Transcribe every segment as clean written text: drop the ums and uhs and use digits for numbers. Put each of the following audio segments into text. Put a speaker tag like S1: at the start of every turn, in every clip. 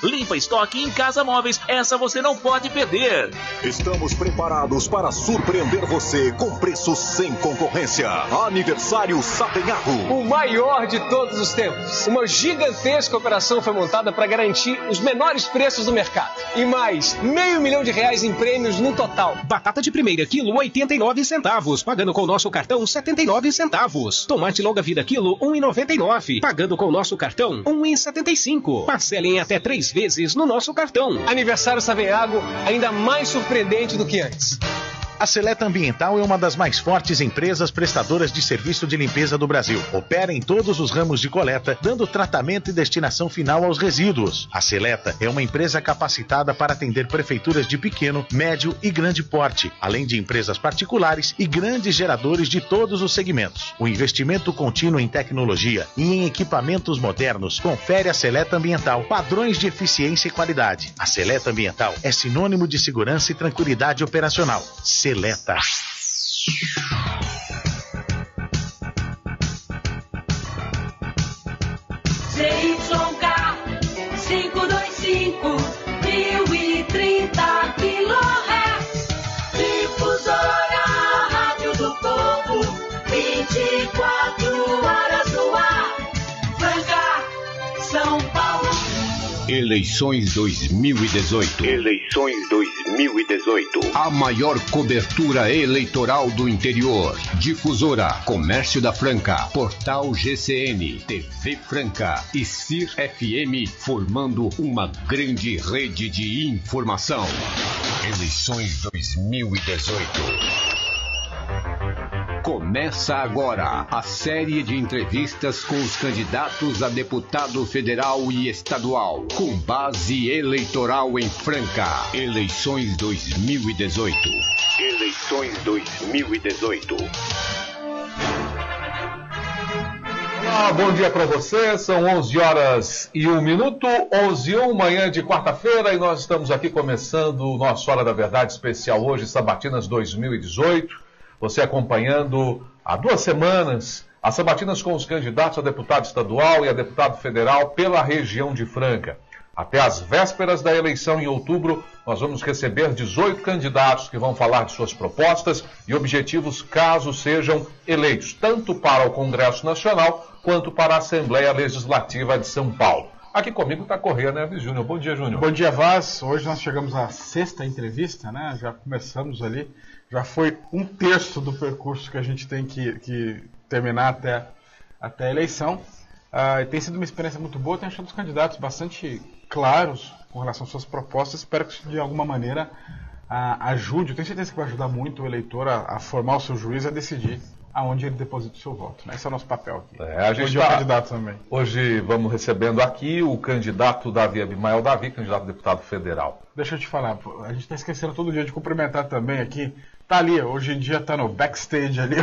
S1: Limpa Estoque em Casa Móveis, essa você não pode perder.
S2: Estamos preparados para surpreender você com preços sem concorrência. Aniversário Sapenhago.
S3: O maior de todos os tempos. Uma gigantesca operação foi montada para garantir os menores preços do mercado. E mais, R$500 mil em prêmios no total.
S4: Batata de primeira quilo, 89 centavos. Pagando com o nosso cartão, 79 centavos. Tomate longa vida quilo, 1,99. Pagando com o nosso cartão, 1,75. Parcelem até 3 vezes no nosso cartão.
S3: Aniversário Savenhago, ainda mais surpreendente do que antes.
S5: A Seleta Ambiental é uma das mais fortes empresas prestadoras de serviço de limpeza do Brasil. Opera em todos os ramos de coleta, dando tratamento e destinação final aos resíduos. A Seleta é uma empresa capacitada para atender prefeituras de pequeno, médio e grande porte, além de empresas particulares e grandes geradores de todos os segmentos. O investimento contínuo em tecnologia e em equipamentos modernos confere à Seleta Ambiental padrões de eficiência e qualidade. A Seleta Ambiental é sinônimo de segurança e tranquilidade operacional. Seleta.
S6: ZYK 525 1030 kHz. Difusora, Rádio do Povo, 24 horas no ar. Franca, São Paulo.
S7: Eleições 2018.
S8: Eleições 2018.
S7: A maior cobertura eleitoral do interior. Difusora, Comércio da Franca, Portal GCN, TV Franca e CIR FM, formando uma grande rede de informação. Eleições 2018. Começa agora a série de entrevistas com os candidatos a deputado federal e estadual, com base eleitoral em Franca. Eleições 2018.
S8: Eleições 2018.
S9: Olá, bom dia para você. São 11 horas e 1 minuto, 11h01, manhã de quarta-feira, e nós estamos aqui começando o nosso Hora da Verdade especial hoje, Sabatinas 2018. Você acompanhando há 2 semanas as sabatinas com os candidatos a deputado estadual e a deputado federal pela região de Franca. Até as vésperas da eleição em outubro, nós vamos receber 18 candidatos que vão falar de suas propostas e objetivos caso sejam eleitos, tanto para o Congresso Nacional quanto para a Assembleia Legislativa de São Paulo. Aqui comigo está Corrêa Neves Júnior. Bom dia, Júnior.
S10: Bom dia, Vaz. Hoje nós chegamos à 6ª entrevista, né? Já começamos ali. Já foi 1/3 do percurso que a gente tem que terminar até a eleição. Tem sido uma experiência muito boa. Tenho achado os candidatos bastante claros com relação às suas propostas. Espero que isso de alguma maneira ajude. Eu tenho certeza que vai ajudar muito o eleitor a formar o seu juízo, a decidir aonde ele deposita o seu voto. Esse é o nosso papel aqui.
S9: A gente
S10: hoje é o candidato também.
S9: Hoje vamos recebendo aqui o candidato Davi Abimael Davi, candidato a deputado federal.
S10: Deixa eu te falar, a gente está esquecendo todo dia de cumprimentar também aqui. Tá ali, hoje em dia está no backstage ali,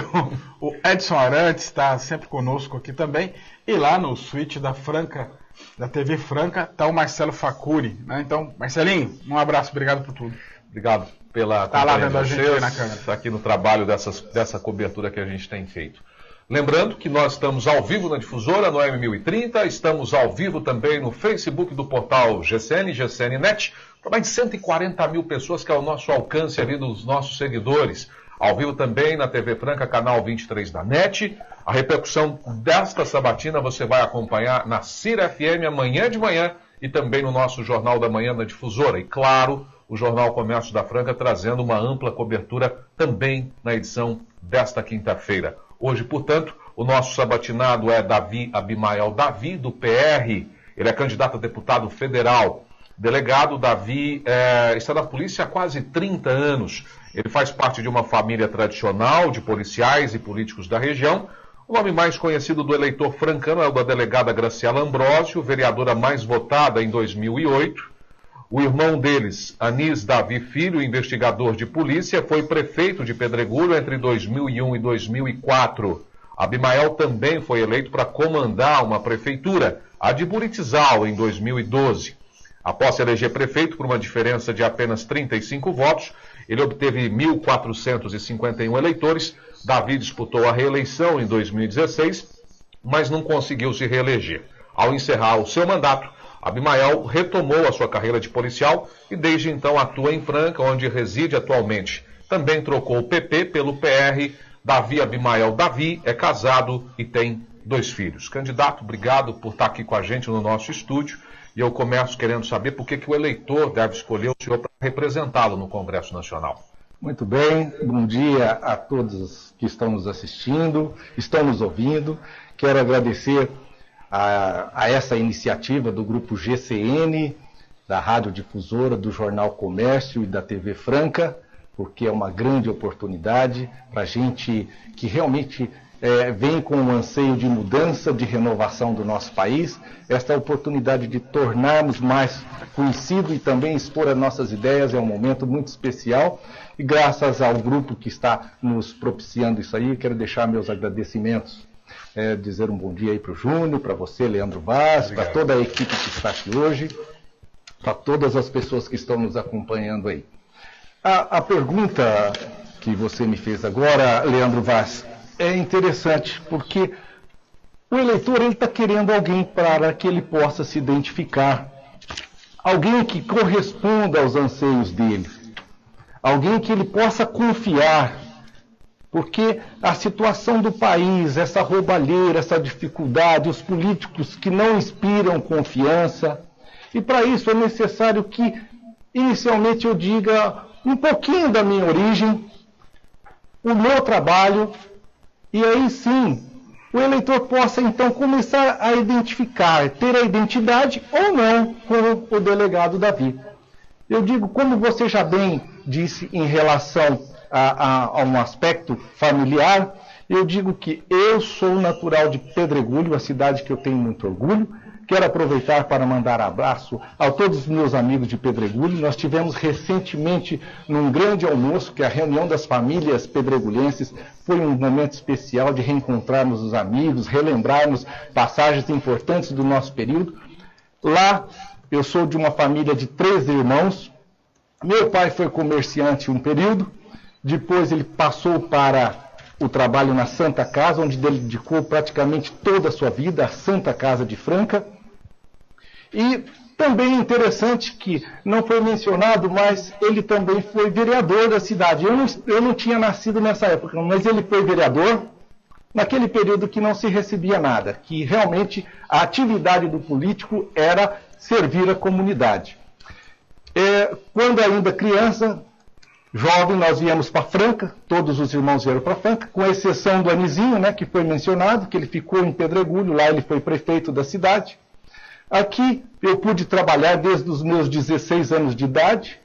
S10: o Edson Arantes está sempre conosco aqui também. E lá no suíte da Franca, da TV Franca, está o Marcelo Facuri, né? Então, Marcelinho, um abraço, obrigado por tudo.
S9: Obrigado pela
S10: companhia. Tá lá vendo a gente aí na câmera.
S9: Aqui no trabalho dessa cobertura que a gente tem feito. Lembrando que nós estamos ao vivo na Difusora, no AM1030, estamos ao vivo também no Facebook do portal GCN, GCN.net, para mais de 140 mil pessoas, que é o nosso alcance ali dos nossos seguidores. Ao vivo também na TV Franca, canal 23 da NET. A repercussão desta sabatina você vai acompanhar na CIR FM amanhã de manhã e também no nosso Jornal da Manhã na Difusora. E claro, o Jornal Comércio da Franca trazendo uma ampla cobertura também na edição desta quinta-feira. Hoje, portanto, o nosso sabatinado é Davi Abimael Davi, do PR. Ele é candidato a deputado federal. Delegado Davi está na polícia há quase 30 anos. Ele faz parte de uma família tradicional de policiais e políticos da região. O nome mais conhecido do eleitor francano é o da delegada Graciela Ambrósio, vereadora mais votada em 2008. O irmão deles, Anis Davi Filho, investigador de polícia, foi prefeito de Pedregulho entre 2001 e 2004. Abimael também foi eleito para comandar uma prefeitura, a de Buritizal, em 2012. Após se eleger prefeito por uma diferença de apenas 35 votos, ele obteve 1.451 eleitores. Davi disputou a reeleição em 2016, mas não conseguiu se reeleger. Ao encerrar o seu mandato, Abimael retomou a sua carreira de policial e desde então atua em Franca, onde reside atualmente. Também trocou o PP pelo PR. Davi Abimael Davi é casado e tem 2 filhos. Candidato, obrigado por estar aqui com a gente no nosso estúdio. E eu começo querendo saber por que o eleitor deve escolher o senhor para representá-lo no Congresso Nacional.
S11: Muito bem, bom dia a todos que estão nos assistindo, estão nos ouvindo. Quero agradecer a essa iniciativa do Grupo GCN, da Rádio Difusora, do Jornal Comércio e da TV Franca, porque é uma grande oportunidade para a gente que realmente vem com um anseio de mudança, de renovação do nosso país, esta oportunidade de tornarmos mais conhecido e também expor as nossas ideias é um momento muito especial e graças ao grupo que está nos propiciando isso aí, quero deixar meus agradecimentos, dizer um bom dia aí para o Júnior, para você, Leandro Vaz, para toda a equipe que está aqui hoje, para todas as pessoas que estão nos acompanhando aí. A pergunta que você me fez agora, Leandro Vaz, é interessante, porque o eleitor está querendo alguém para que ele possa se identificar, alguém que corresponda aos anseios dele, alguém que ele possa confiar, porque a situação do país, essa roubalheira, essa dificuldade, os políticos que não inspiram confiança, e para isso é necessário que, inicialmente, eu diga um pouquinho da minha origem, o meu trabalho, e aí sim, o eleitor possa então começar a identificar, ter a identidade ou não com o delegado Davi. Eu digo, como você já bem disse em relação a um aspecto familiar, eu digo que eu sou natural de Pedregulho, a cidade que eu tenho muito orgulho. Quero aproveitar para mandar abraço a todos os meus amigos de Pedregulho. Nós tivemos recentemente num grande almoço, que é a reunião das famílias pedregulhenses. Foi um momento especial de reencontrarmos os amigos, relembrarmos passagens importantes do nosso período. Lá, eu sou de uma família de 3 irmãos. Meu pai foi comerciante um período, depois ele passou para o trabalho na Santa Casa, onde ele dedicou praticamente toda a sua vida, a Santa Casa de Franca. E também é interessante que não foi mencionado, mas ele também foi vereador da cidade. Eu não tinha nascido nessa época, mas ele foi vereador naquele período que não se recebia nada, que realmente a atividade do político era servir a comunidade. Quando ainda criança, jovem, nós viemos para Franca, todos os irmãos vieram para Franca, com exceção do Anizinho, né, que foi mencionado, que ele ficou em Pedregulho, lá ele foi prefeito da cidade. Aqui eu pude trabalhar desde os meus 16 anos de idade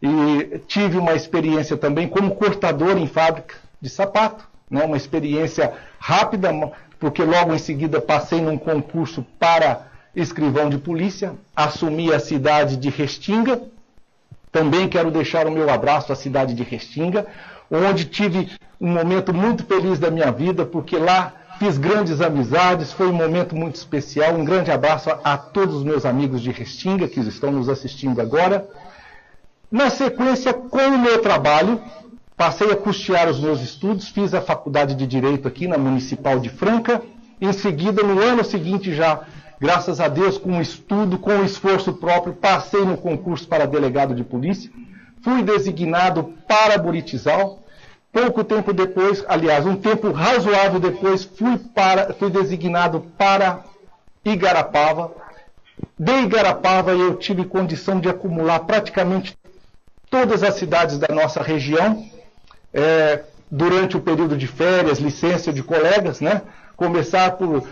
S11: e tive uma experiência também como cortador em fábrica de sapato, né, uma experiência rápida, porque logo em seguida passei num concurso para escrivão de polícia, assumi a cidade de Restinga. Também quero deixar o meu abraço à cidade de Restinga, onde tive um momento muito feliz da minha vida, porque lá fiz grandes amizades, foi um momento muito especial. Um grande abraço a todos os meus amigos de Restinga que estão nos assistindo agora. Na sequência, com o meu trabalho, passei a custear os meus estudos, fiz a faculdade de Direito aqui na Municipal de Franca. Em seguida, no ano seguinte já, graças a Deus, com estudo, com esforço próprio, passei no concurso para delegado de polícia. Fui designado para Buritizal. Pouco tempo depois, aliás, um tempo razoável depois, fui designado para Igarapava. De Igarapava eu tive condição de acumular praticamente todas as cidades da nossa região, durante o período de férias, licença de colegas, né? Começar por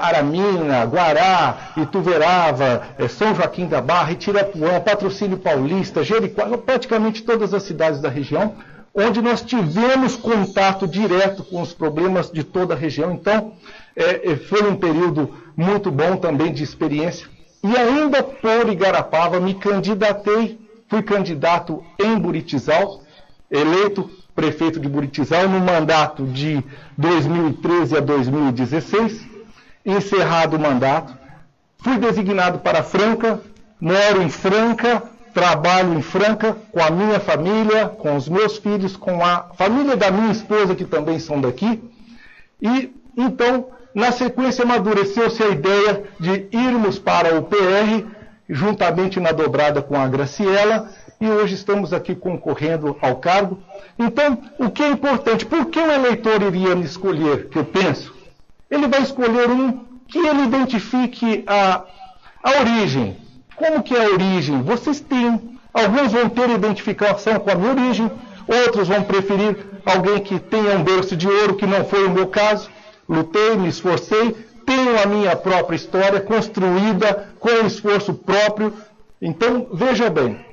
S11: Aramina, Guará, Ituverava, São Joaquim da Barra, Itirapuã, Patrocínio Paulista, Jericoacoara, praticamente todas as cidades da região, onde nós tivemos contato direto com os problemas de toda a região. Então, foi um período muito bom também de experiência. E ainda por Igarapava, me candidatei, fui candidato em Buritizal, eleito prefeito de Buritizal no mandato de 2013 a 2016, encerrado o mandato, fui designado para Franca, moro em Franca, trabalho em Franca com a minha família, com os meus filhos, com a família da minha esposa, que também são daqui. E então na sequência, amadureceu-se a ideia de irmos para o PR, juntamente na dobrada com a Graciela, e hoje estamos aqui concorrendo ao cargo. Então, o que é importante? Por que o eleitor iria me escolher, que eu penso? Ele vai escolher um que ele identifique a origem. Como que é a origem? Vocês têm. Alguns vão ter identificação com a minha origem, outros vão preferir alguém que tenha um berço de ouro, que não foi o meu caso. Lutei, me esforcei, tenho a minha própria história construída com esforço próprio. Então, veja bem,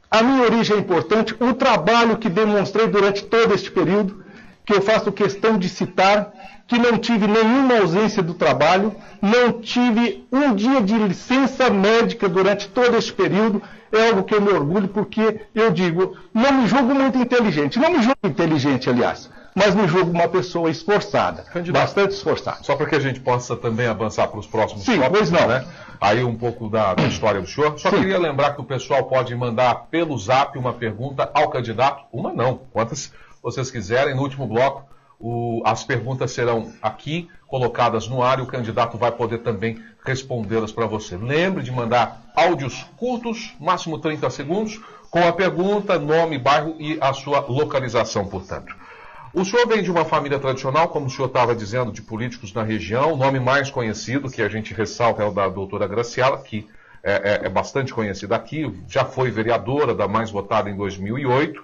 S11: a minha origem é importante, o trabalho que demonstrei durante todo este período, que eu faço questão de citar, que não tive nenhuma ausência do trabalho, não tive um dia de licença médica durante todo este período, é algo que eu me orgulho, porque eu digo, não me julgo muito inteligente, não me julgo inteligente, aliás, mas me julgo uma pessoa esforçada, bastante esforçada.
S9: Só para que a gente possa também avançar para os próximos
S11: tópicos, pois não.
S9: Né? Aí um pouco da história do senhor. Só queria lembrar que o pessoal pode mandar pelo zap uma pergunta ao candidato, uma não, quantas vocês quiserem, no último bloco. As perguntas serão aqui colocadas no ar e o candidato vai poder também respondê-las para você. Lembre de mandar áudios curtos, máximo 30 segundos, com a pergunta, nome, bairro e a sua localização, portanto. O senhor vem de uma família tradicional, como o senhor estava dizendo, de políticos na região. O nome mais conhecido, que a gente ressalta, é o da doutora Graciela, que é bastante conhecida aqui, já foi vereadora, da mais votada em 2008.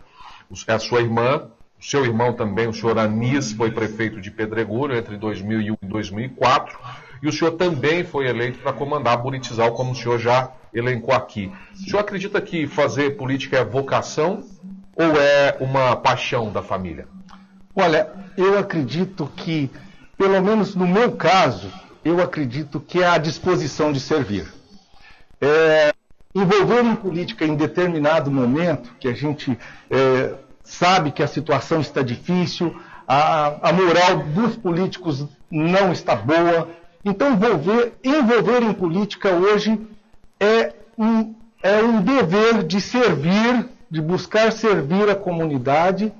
S9: É a sua irmã. O seu irmão também, o senhor Anis, foi prefeito de Pedregulho entre 2001 e 2004. E o senhor também foi eleito para comandar Buritizal, como o senhor já elencou aqui. O senhor acredita que fazer política é vocação ou é uma paixão da família?
S11: Olha, eu acredito que, pelo menos no meu caso, eu acredito que é a disposição de servir. Envolver em política em determinado momento, que a gente sabe que a situação está difícil, a moral dos políticos não está boa. Então, envolver em política hoje é um dever de servir, de buscar servir a comunidade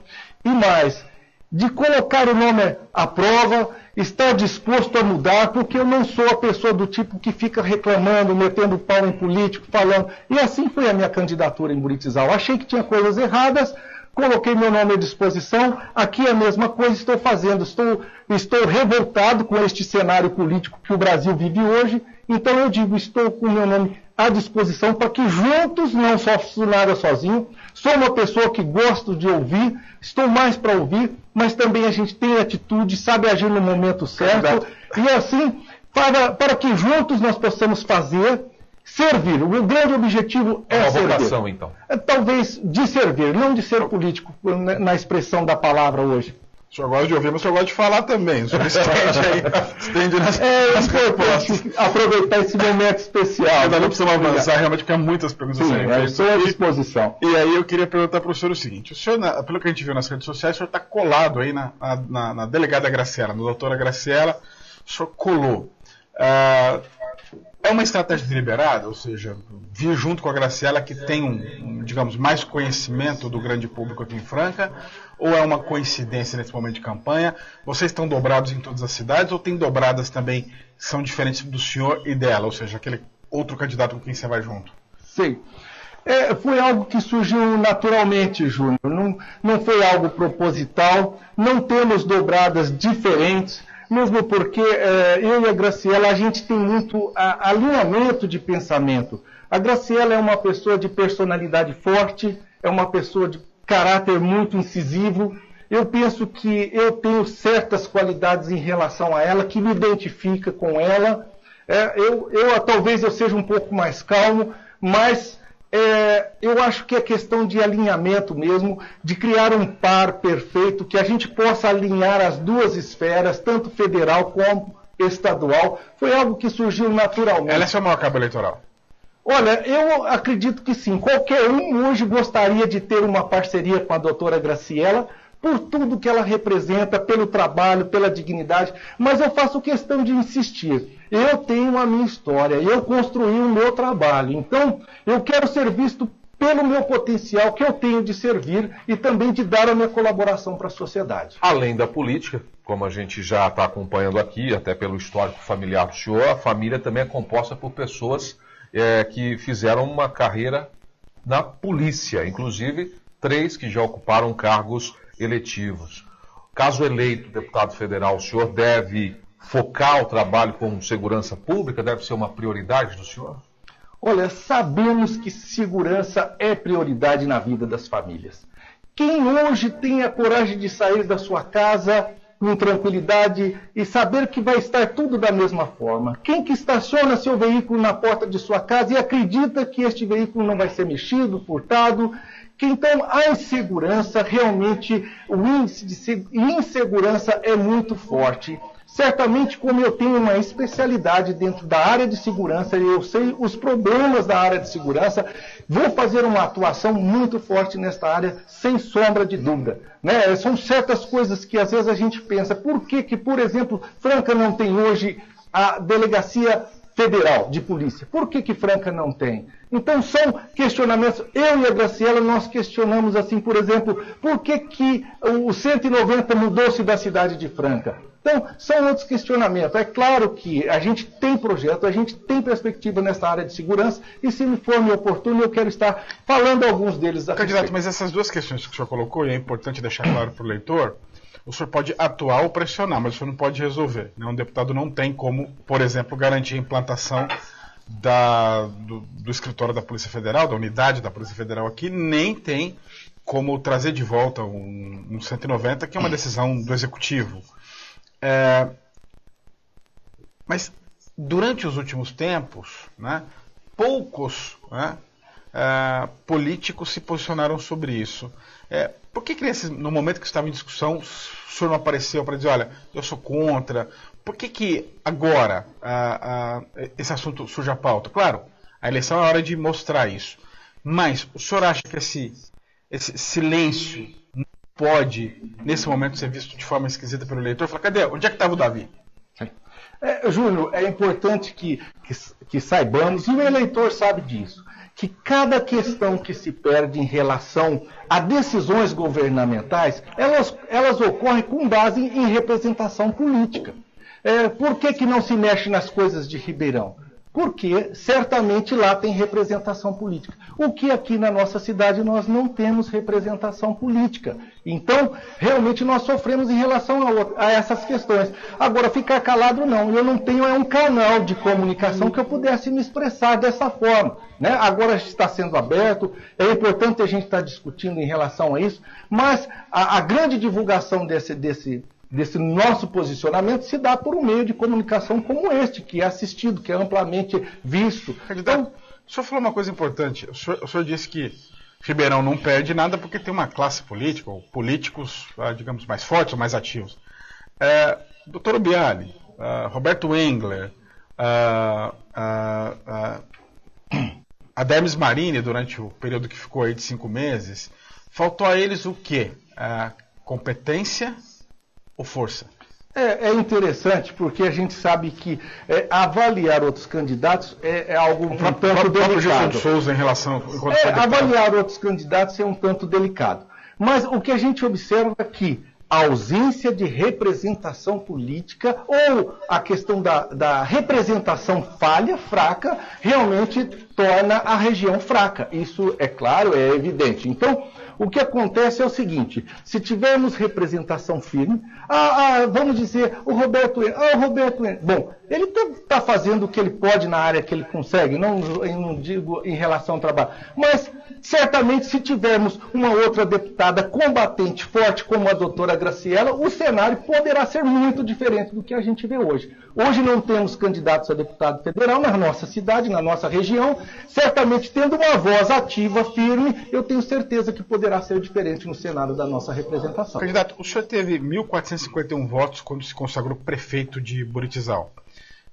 S11: e mais, de colocar o nome à prova, estar disposto a mudar, porque eu não sou a pessoa do tipo que fica reclamando, metendo pau em político, falando. E assim foi a minha candidatura em Buritizal. Achei que tinha coisas erradas, coloquei meu nome à disposição, aqui é a mesma coisa estou fazendo, estou revoltado com este cenário político que o Brasil vive hoje, então eu digo, estou com meu nome à disposição para que juntos, não faço nada sozinho, sou uma pessoa que gosto de ouvir, estou mais para ouvir, mas também a gente tem atitude, sabe agir no momento certo, e assim, para que juntos nós possamos fazer, servir. O grande objetivo é servir. Uma vocação, então. Talvez de servir, não de ser político, na expressão da palavra hoje.
S10: O senhor gosta de ouvir, mas o senhor gosta de falar também. O senhor estende nas
S11: importante aproveitar esse momento especial.
S10: Ainda não precisamos avançar, realmente, porque há muitas perguntas.
S11: Sim, eu estou à disposição.
S10: E aí eu queria perguntar para o senhor o seguinte. O senhor, pelo que a gente viu nas redes sociais, o senhor está colado aí na delegada Graciela, na doutora Graciela. O senhor colou. É uma estratégia deliberada, ou seja, vir junto com a Graciela que tem digamos, mais conhecimento do grande público aqui em Franca, ou é uma coincidência nesse momento de campanha? Vocês estão dobrados em todas as cidades ou tem dobradas também que são diferentes do senhor e dela, ou seja, aquele outro candidato com quem você vai junto?
S11: Sim. Foi algo que surgiu naturalmente, Júnior, não foi algo proposital, não temos dobradas diferentes, mesmo porque eu e a Graciela, a gente tem muito alinhamento de pensamento. A Graciela é uma pessoa de personalidade forte, é uma pessoa de caráter muito incisivo. Eu penso que eu tenho certas qualidades em relação a ela, que me identifica com ela. Talvez eu seja um pouco mais calmo, mas eu acho que é questão de alinhamento mesmo, de criar um par perfeito, que a gente possa alinhar as duas esferas, tanto federal como estadual. Foi algo que surgiu naturalmente.
S10: Ela é seu maior cabo eleitoral?
S11: Olha, eu acredito que sim. Qualquer um hoje gostaria de ter uma parceria com a doutora Graciela, por tudo que ela representa, pelo trabalho, pela dignidade, mas eu faço questão de insistir. Eu tenho a minha história, eu construí o meu trabalho, então eu quero ser visto pelo meu potencial que eu tenho de servir e também de dar a minha colaboração para a sociedade.
S9: Além da política, como a gente já está acompanhando aqui, até pelo histórico familiar do senhor, a família também é composta por pessoas que fizeram uma carreira na polícia, inclusive 3 que já ocuparam cargos eletivos. Caso eleito deputado federal, o senhor deve focar o trabalho com segurança pública? Deve ser uma prioridade do senhor?
S11: Olha, sabemos que segurança é prioridade na vida das famílias. Quem hoje tem a coragem de sair da sua casa com tranquilidade e saber que vai estar tudo da mesma forma? Quem que estaciona seu veículo na porta de sua casa e acredita que este veículo não vai ser mexido, furtado? Que então a insegurança, realmente, o índice de insegurança é muito forte. Certamente, como eu tenho uma especialidade dentro da área de segurança e eu sei os problemas da área de segurança, vou fazer uma atuação muito forte nesta área, sem sombra de dúvida. Né? São certas coisas que às vezes a gente pensa, por que, por exemplo, Franca não tem hoje a delegacia federal de polícia? Por que Franca não tem? Então são questionamentos. Eu e a Graciela, nós questionamos assim, por exemplo, por que o 190 mudou-se da cidade de Franca? Então, são outros questionamentos. É claro que a gente tem projeto, a gente tem perspectiva nessa área de segurança, e se me for oportuno, eu quero estar falando alguns deles.
S10: Candidato, mas essas duas questões que o senhor colocou, e é importante deixar claro para o leitor, o senhor pode atuar ou pressionar, mas o senhor não pode resolver. Né? Um deputado não tem como, por exemplo, garantir a implantação do escritório da Polícia Federal, da unidade da Polícia Federal aqui, nem tem como trazer de volta um 190, que é uma decisão do Executivo. Mas durante os últimos tempos, né, poucos políticos se posicionaram sobre isso. Por que no momento que estava em discussão o senhor não apareceu para dizer, olha, eu sou contra? Por que agora esse assunto surge à pauta? Claro, a eleição é a hora de mostrar isso. Mas o senhor acha que esse silêncio pode, nesse momento, ser visto de forma esquisita pelo eleitor? Fala, cadê? Onde é que estava o Davi?
S11: Júnior, é importante que saibamos, e o eleitor sabe disso, que cada questão que se perde em relação a decisões governamentais, elas ocorrem com base em representação política. Por que não se mexe nas coisas de Ribeirão? Porque certamente lá tem representação política. O que aqui na nossa cidade nós não temos representação política. Então, realmente nós sofremos em relação a essas questões. Agora, ficar calado não. Eu não tenho um canal de comunicação que eu pudesse me expressar dessa forma. Né? Agora está sendo aberto, é importante a gente estar discutindo em relação a isso, mas a grande divulgação desse nosso posicionamento se dá por um meio de comunicação como este, que é assistido, que é amplamente visto.
S10: Candidato, o senhor falou uma coisa importante. O senhor disse que Ribeirão não perde nada porque tem uma classe política, ou políticos, digamos, mais fortes ou mais ativos. Dr. Obiali, Roberto Engler, Ademir Marini, durante o período que ficou aí de 5 meses, faltou a eles o quê? Competência ou força?
S11: É interessante porque a gente sabe que avaliar outros candidatos é algo um tanto delicado.
S10: Souza em relação
S11: avaliar outros candidatos é um tanto delicado. Mas o que a gente observa é que a ausência de representação política ou a questão da representação fraca, realmente torna a região fraca. Isso é claro, é evidente. Então, o que acontece é o seguinte, se tivermos representação firme, vamos dizer, o Roberto, bom, ele está fazendo o que ele pode na área que ele consegue, não digo em relação ao trabalho, mas certamente se tivermos uma outra deputada combatente, forte, como a doutora Graciela, o cenário poderá ser muito diferente do que a gente vê hoje. Hoje não temos candidatos a deputado federal na nossa cidade, na nossa região, certamente tendo uma voz ativa, firme, eu tenho certeza que poderá ser diferente no cenário da nossa representação.
S10: Candidato, o senhor teve 1.451 votos quando se consagrou prefeito de Buritizal,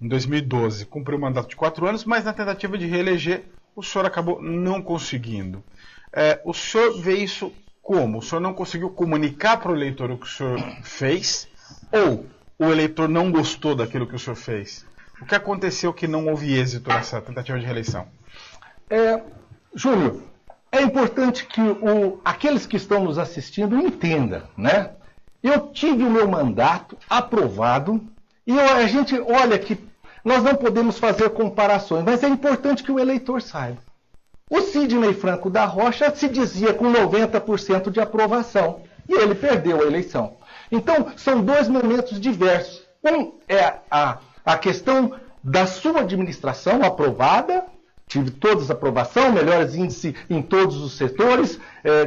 S10: em 2012. Cumpriu o mandato de 4 anos, mas na tentativa de reeleger, o senhor acabou não conseguindo. O senhor vê isso como? O senhor não conseguiu comunicar para o eleitor o que o senhor fez? Ou o eleitor não gostou daquilo que o senhor fez? O que aconteceu que não houve êxito nessa tentativa de reeleição?
S11: Júnior, é importante que aqueles que estão nos assistindo entendam, né? Eu tive o meu mandato aprovado e a gente olha que nós não podemos fazer comparações, mas é importante que o eleitor saiba. O Sidney Franco da Rocha se dizia com 90% de aprovação e ele perdeu a eleição. Então, são dois momentos diversos. Um é a questão da sua administração aprovada, tive todas a aprovação, melhores índices em todos os setores,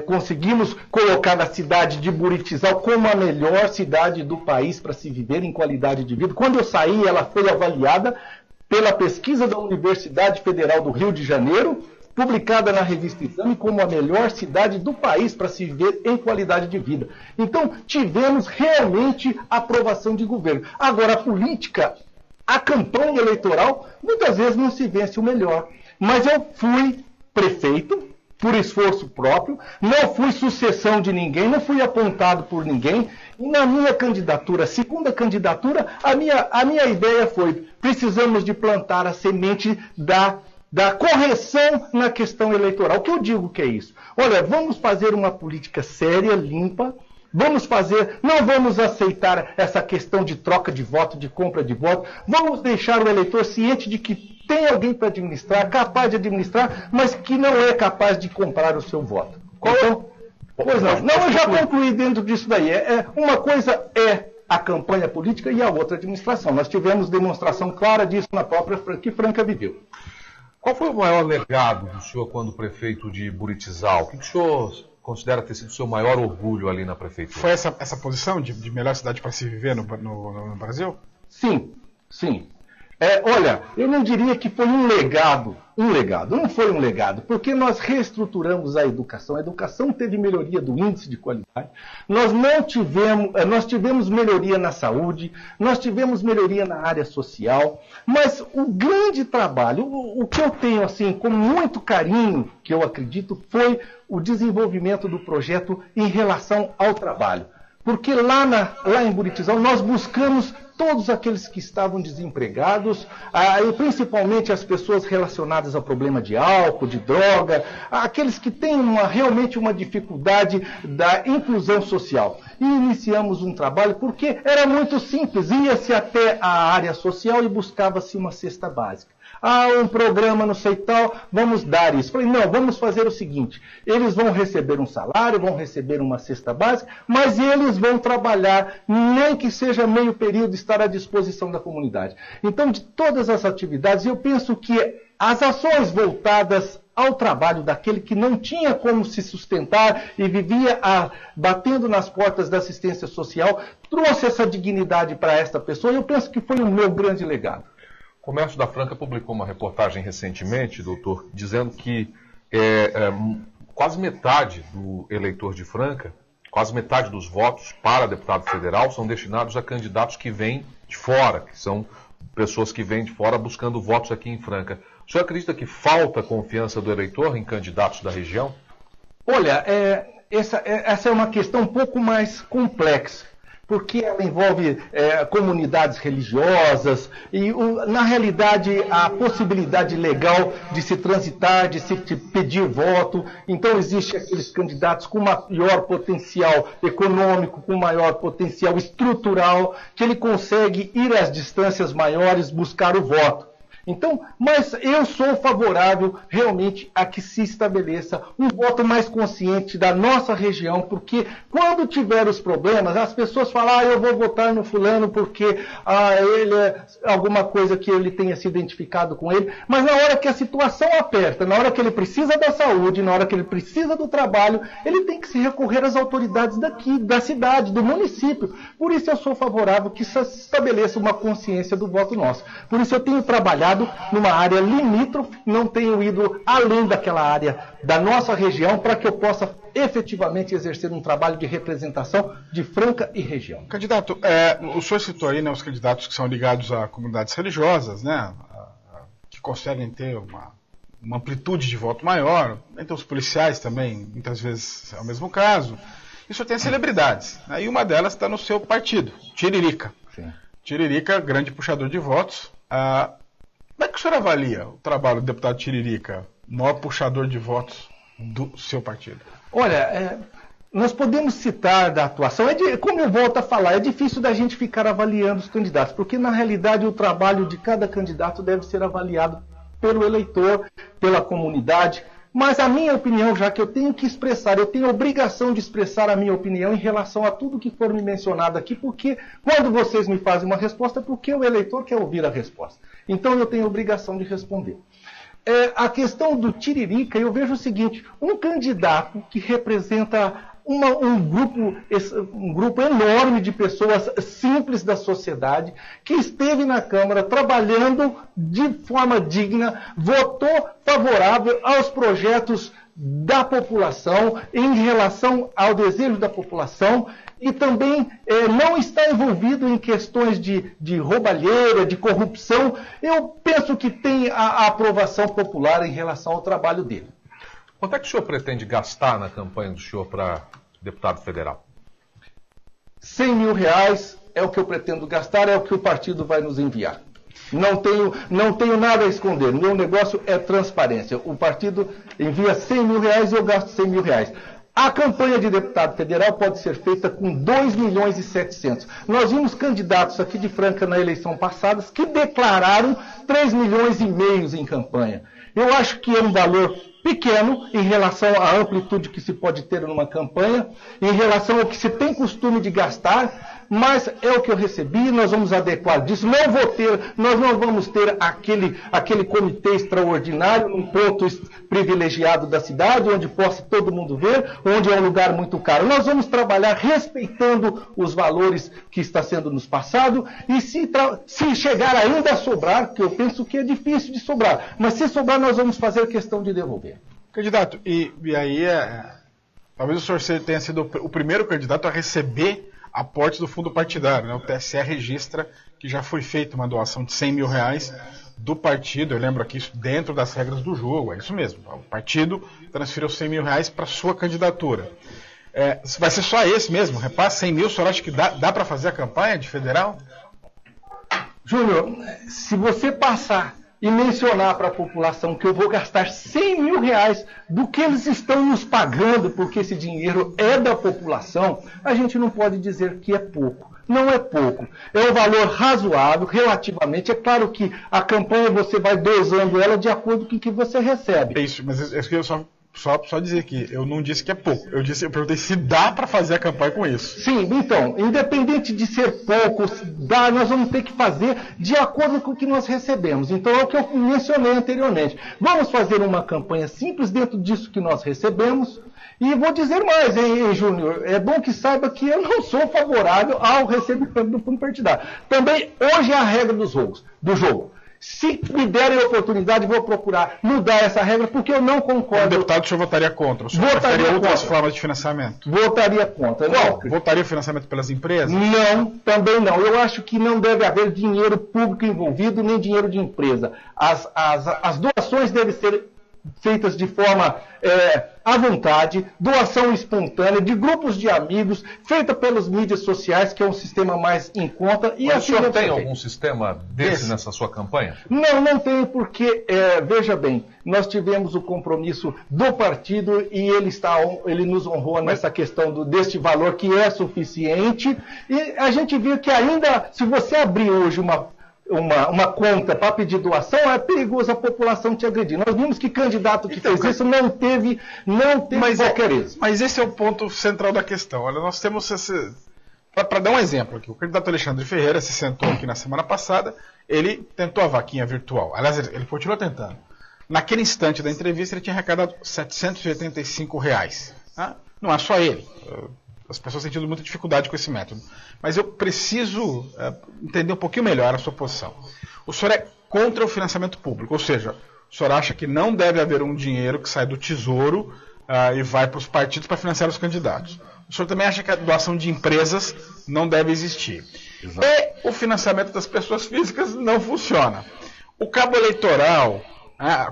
S11: conseguimos colocar a cidade de Buritizal como a melhor cidade do país para se viver em qualidade de vida. Quando eu saí, ela foi avaliada pela pesquisa da Universidade Federal do Rio de Janeiro, publicada na revista Exame como a melhor cidade do país para se viver em qualidade de vida. Então, tivemos realmente aprovação de governo. Agora, a política, a campanha eleitoral, muitas vezes não se vence o melhor. Mas eu fui prefeito, por esforço próprio, não fui sucessão de ninguém, não fui apontado por ninguém. E na minha candidatura, segunda candidatura, a minha ideia foi: precisamos de plantar a semente da correção na questão eleitoral. O que eu digo que é isso? Olha, vamos fazer uma política séria, limpa, não vamos aceitar essa questão de troca de voto, de compra de voto, vamos deixar o eleitor ciente de que tem alguém para administrar, capaz de administrar, mas que não é capaz de comprar o seu voto. Então, pois não. Não, eu já concluí dentro disso daí. Uma coisa é a campanha política e a outra a administração. Nós tivemos demonstração clara disso na própria que Franca viveu.
S9: Qual foi o maior legado do senhor quando prefeito de Buritizal? O que o senhor considera ter sido o seu maior orgulho ali na prefeitura?
S10: Foi essa posição de melhor cidade para se viver no Brasil?
S11: Sim, sim. Olha, eu não diria que foi um legado, não foi um legado, porque nós reestruturamos a educação teve melhoria do índice de qualidade, nós tivemos melhoria na saúde, nós tivemos melhoria na área social, mas o grande trabalho, o que eu tenho assim com muito carinho, que eu acredito, foi o desenvolvimento do projeto em relação ao trabalho. Porque lá em Buritizal nós buscamos todos aqueles que estavam desempregados, e principalmente as pessoas relacionadas ao problema de álcool, de droga, aqueles que têm realmente uma dificuldade da inclusão social. E iniciamos um trabalho porque era muito simples, ia-se até a área social e buscava-se uma cesta básica. Um programa não sei tal, vamos dar isso. Falei, não, vamos fazer o seguinte, eles vão receber um salário, vão receber uma cesta básica, mas eles vão trabalhar, nem que seja meio período, estar à disposição da comunidade. Então, de todas as atividades, eu penso que as ações voltadas ao trabalho daquele que não tinha como se sustentar e vivia batendo nas portas da assistência social, trouxe essa dignidade para esta pessoa, e eu penso que foi o meu grande legado.
S9: O Comércio da Franca publicou uma reportagem recentemente, doutor, dizendo que quase metade do eleitor de Franca, quase metade dos votos para deputado federal são destinados a candidatos que vêm de fora, que são pessoas que vêm de fora buscando votos aqui em Franca. O senhor acredita que falta confiança do eleitor em candidatos da região?
S11: Olha, essa é uma questão um pouco mais complexa, porque ela envolve comunidades religiosas e, na realidade, a possibilidade legal de se transitar, de se pedir voto. Então, existem aqueles candidatos com maior potencial econômico, com maior potencial estrutural, que ele consegue ir às distâncias maiores, buscar o voto. Então, mas eu sou favorável realmente a que se estabeleça um voto mais consciente da nossa região, porque quando tiver os problemas, as pessoas falam, eu vou votar no fulano porque ele é alguma coisa que ele tenha se identificado com ele, mas na hora que a situação aperta, na hora que ele precisa da saúde, na hora que ele precisa do trabalho, ele tem que se recorrer às autoridades daqui, da cidade, do município. Por isso eu sou favorável que se estabeleça uma consciência do voto nosso. Por isso eu tenho trabalhado numa área limítrofe, não tenho ido além daquela área da nossa região para que eu possa efetivamente exercer um trabalho de representação de Franca e região.
S10: Candidato, o senhor citou aí, né, os candidatos que são ligados a comunidades religiosas, né, que conseguem ter uma amplitude de voto maior, então os policiais também, muitas vezes é o mesmo caso. E o senhor tem as celebridades, né, e uma delas está no seu partido, Tiririca.
S11: Sim.
S10: Tiririca, grande puxador de votos. Como é que o senhor avalia o trabalho do deputado Tiririca, maior puxador de votos do seu partido?
S11: Olha, nós podemos citar da atuação, como eu volto a falar, é difícil da gente ficar avaliando os candidatos, porque na realidade o trabalho de cada candidato deve ser avaliado pelo eleitor, pela comunidade. Mas a minha opinião, já que eu tenho que expressar, eu tenho a obrigação de expressar a minha opinião em relação a tudo que for me mencionado aqui, porque quando vocês me fazem uma resposta, é porque o eleitor quer ouvir a resposta. Então eu tenho a obrigação de responder. A questão do Tiririca, eu vejo o seguinte, um candidato que representa um grupo enorme de pessoas simples da sociedade, que esteve na Câmara trabalhando de forma digna, votou favorável aos projetos da população, em relação ao desejo da população, e também não está envolvido em questões de roubalheira, de corrupção. Eu penso que tem a aprovação popular em relação ao trabalho dele.
S9: Quanto é que o senhor pretende gastar na campanha do senhor para deputado federal?
S11: R$100 mil é o que eu pretendo gastar, é o que o partido vai nos enviar. Não tenho nada a esconder, meu negócio é transparência. O partido envia R$100 mil e eu gasto R$100 mil. A campanha de deputado federal pode ser feita com 2.700.000. Nós vimos candidatos aqui de Franca na eleição passada que declararam 3,5 milhões em campanha. Eu acho que é um valor pequeno em relação à amplitude que se pode ter numa campanha, em relação ao que se tem costume de gastar, mas é o que eu recebi, nós vamos adequar disso. Nós não vamos ter aquele comitê extraordinário num ponto privilegiado da cidade, onde possa todo mundo ver, onde é um lugar muito caro. Nós vamos trabalhar respeitando os valores que está sendo nos passado, e se chegar ainda a sobrar, que eu penso que é difícil de sobrar, mas se sobrar nós vamos fazer questão de devolver.
S10: Candidato, e aí talvez o senhor tenha sido o primeiro candidato a receber aportes do fundo partidário, né? O TSE registra que já foi feita uma doação de R$100 mil do partido, eu lembro aqui, isso dentro das regras do jogo, é isso mesmo, o partido transferiu R$100 mil para sua candidatura. Vai ser só esse mesmo, repasse R$100 mil, o senhor acha que dá para fazer a campanha de federal?
S11: Júnior, se você passar e mencionar para a população que eu vou gastar R$100 mil do que eles estão nos pagando, porque esse dinheiro é da população, a gente não pode dizer que é pouco. Não é pouco. É um valor razoável, relativamente. É claro que a campanha você vai dosando ela de acordo com o que você recebe.
S10: É isso, mas eu só dizer aqui, eu não disse que é pouco. Eu perguntei se dá para fazer a campanha com isso.
S11: Sim, então, independente de ser pouco, nós vamos ter que fazer de acordo com o que nós recebemos. Então é o que eu mencionei anteriormente. Vamos fazer uma campanha simples dentro disso que nós recebemos. E vou dizer mais, hein, Júnior, é bom que saiba que eu não sou favorável ao recebimento do fundo partidário. Também hoje é a regra do jogo. Se me derem a oportunidade, vou procurar mudar essa regra, porque eu não concordo.
S10: Como deputado, o senhor votaria contra? O senhor preferia outras formas de financiamento?
S11: Votaria contra.
S10: Qual? Votaria o financiamento pelas empresas?
S11: Não, também não. Eu acho que não deve haver dinheiro público envolvido, nem dinheiro de empresa. As doações devem ser feitas de forma à vontade, doação espontânea, de grupos de amigos, feita pelas mídias sociais, que é um sistema mais em conta. E
S9: mas o senhor tem algum sistema desse nessa sua campanha?
S11: Não tenho, porque, veja bem, nós tivemos o compromisso do partido e ele nos honrou nessa questão deste valor que é suficiente, e a gente viu que ainda, se você abrir hoje uma conta para pedir doação, é perigoso a população te agredir. Nós vimos que candidato que fez isso não teve qualquer êxito.
S10: Mas esse é o ponto central da questão. Olha, nós temos esse... Para dar um exemplo aqui, o candidato Alexandre Ferreira se sentou aqui na semana passada, ele tentou a vaquinha virtual. Aliás, ele continua tentando. Naquele instante da entrevista, ele tinha arrecadado R$785. Tá? Não é só ele. As pessoas têm tido muita dificuldade com esse método. Mas eu preciso entender um pouquinho melhor a sua posição. O senhor é contra o financiamento público, ou seja, o senhor acha que não deve haver um dinheiro que sai do Tesouro e vai para os partidos para financiar os candidatos. O senhor também acha que a doação de empresas não deve existir. Exato. E o financiamento das pessoas físicas não funciona. O cabo eleitoral,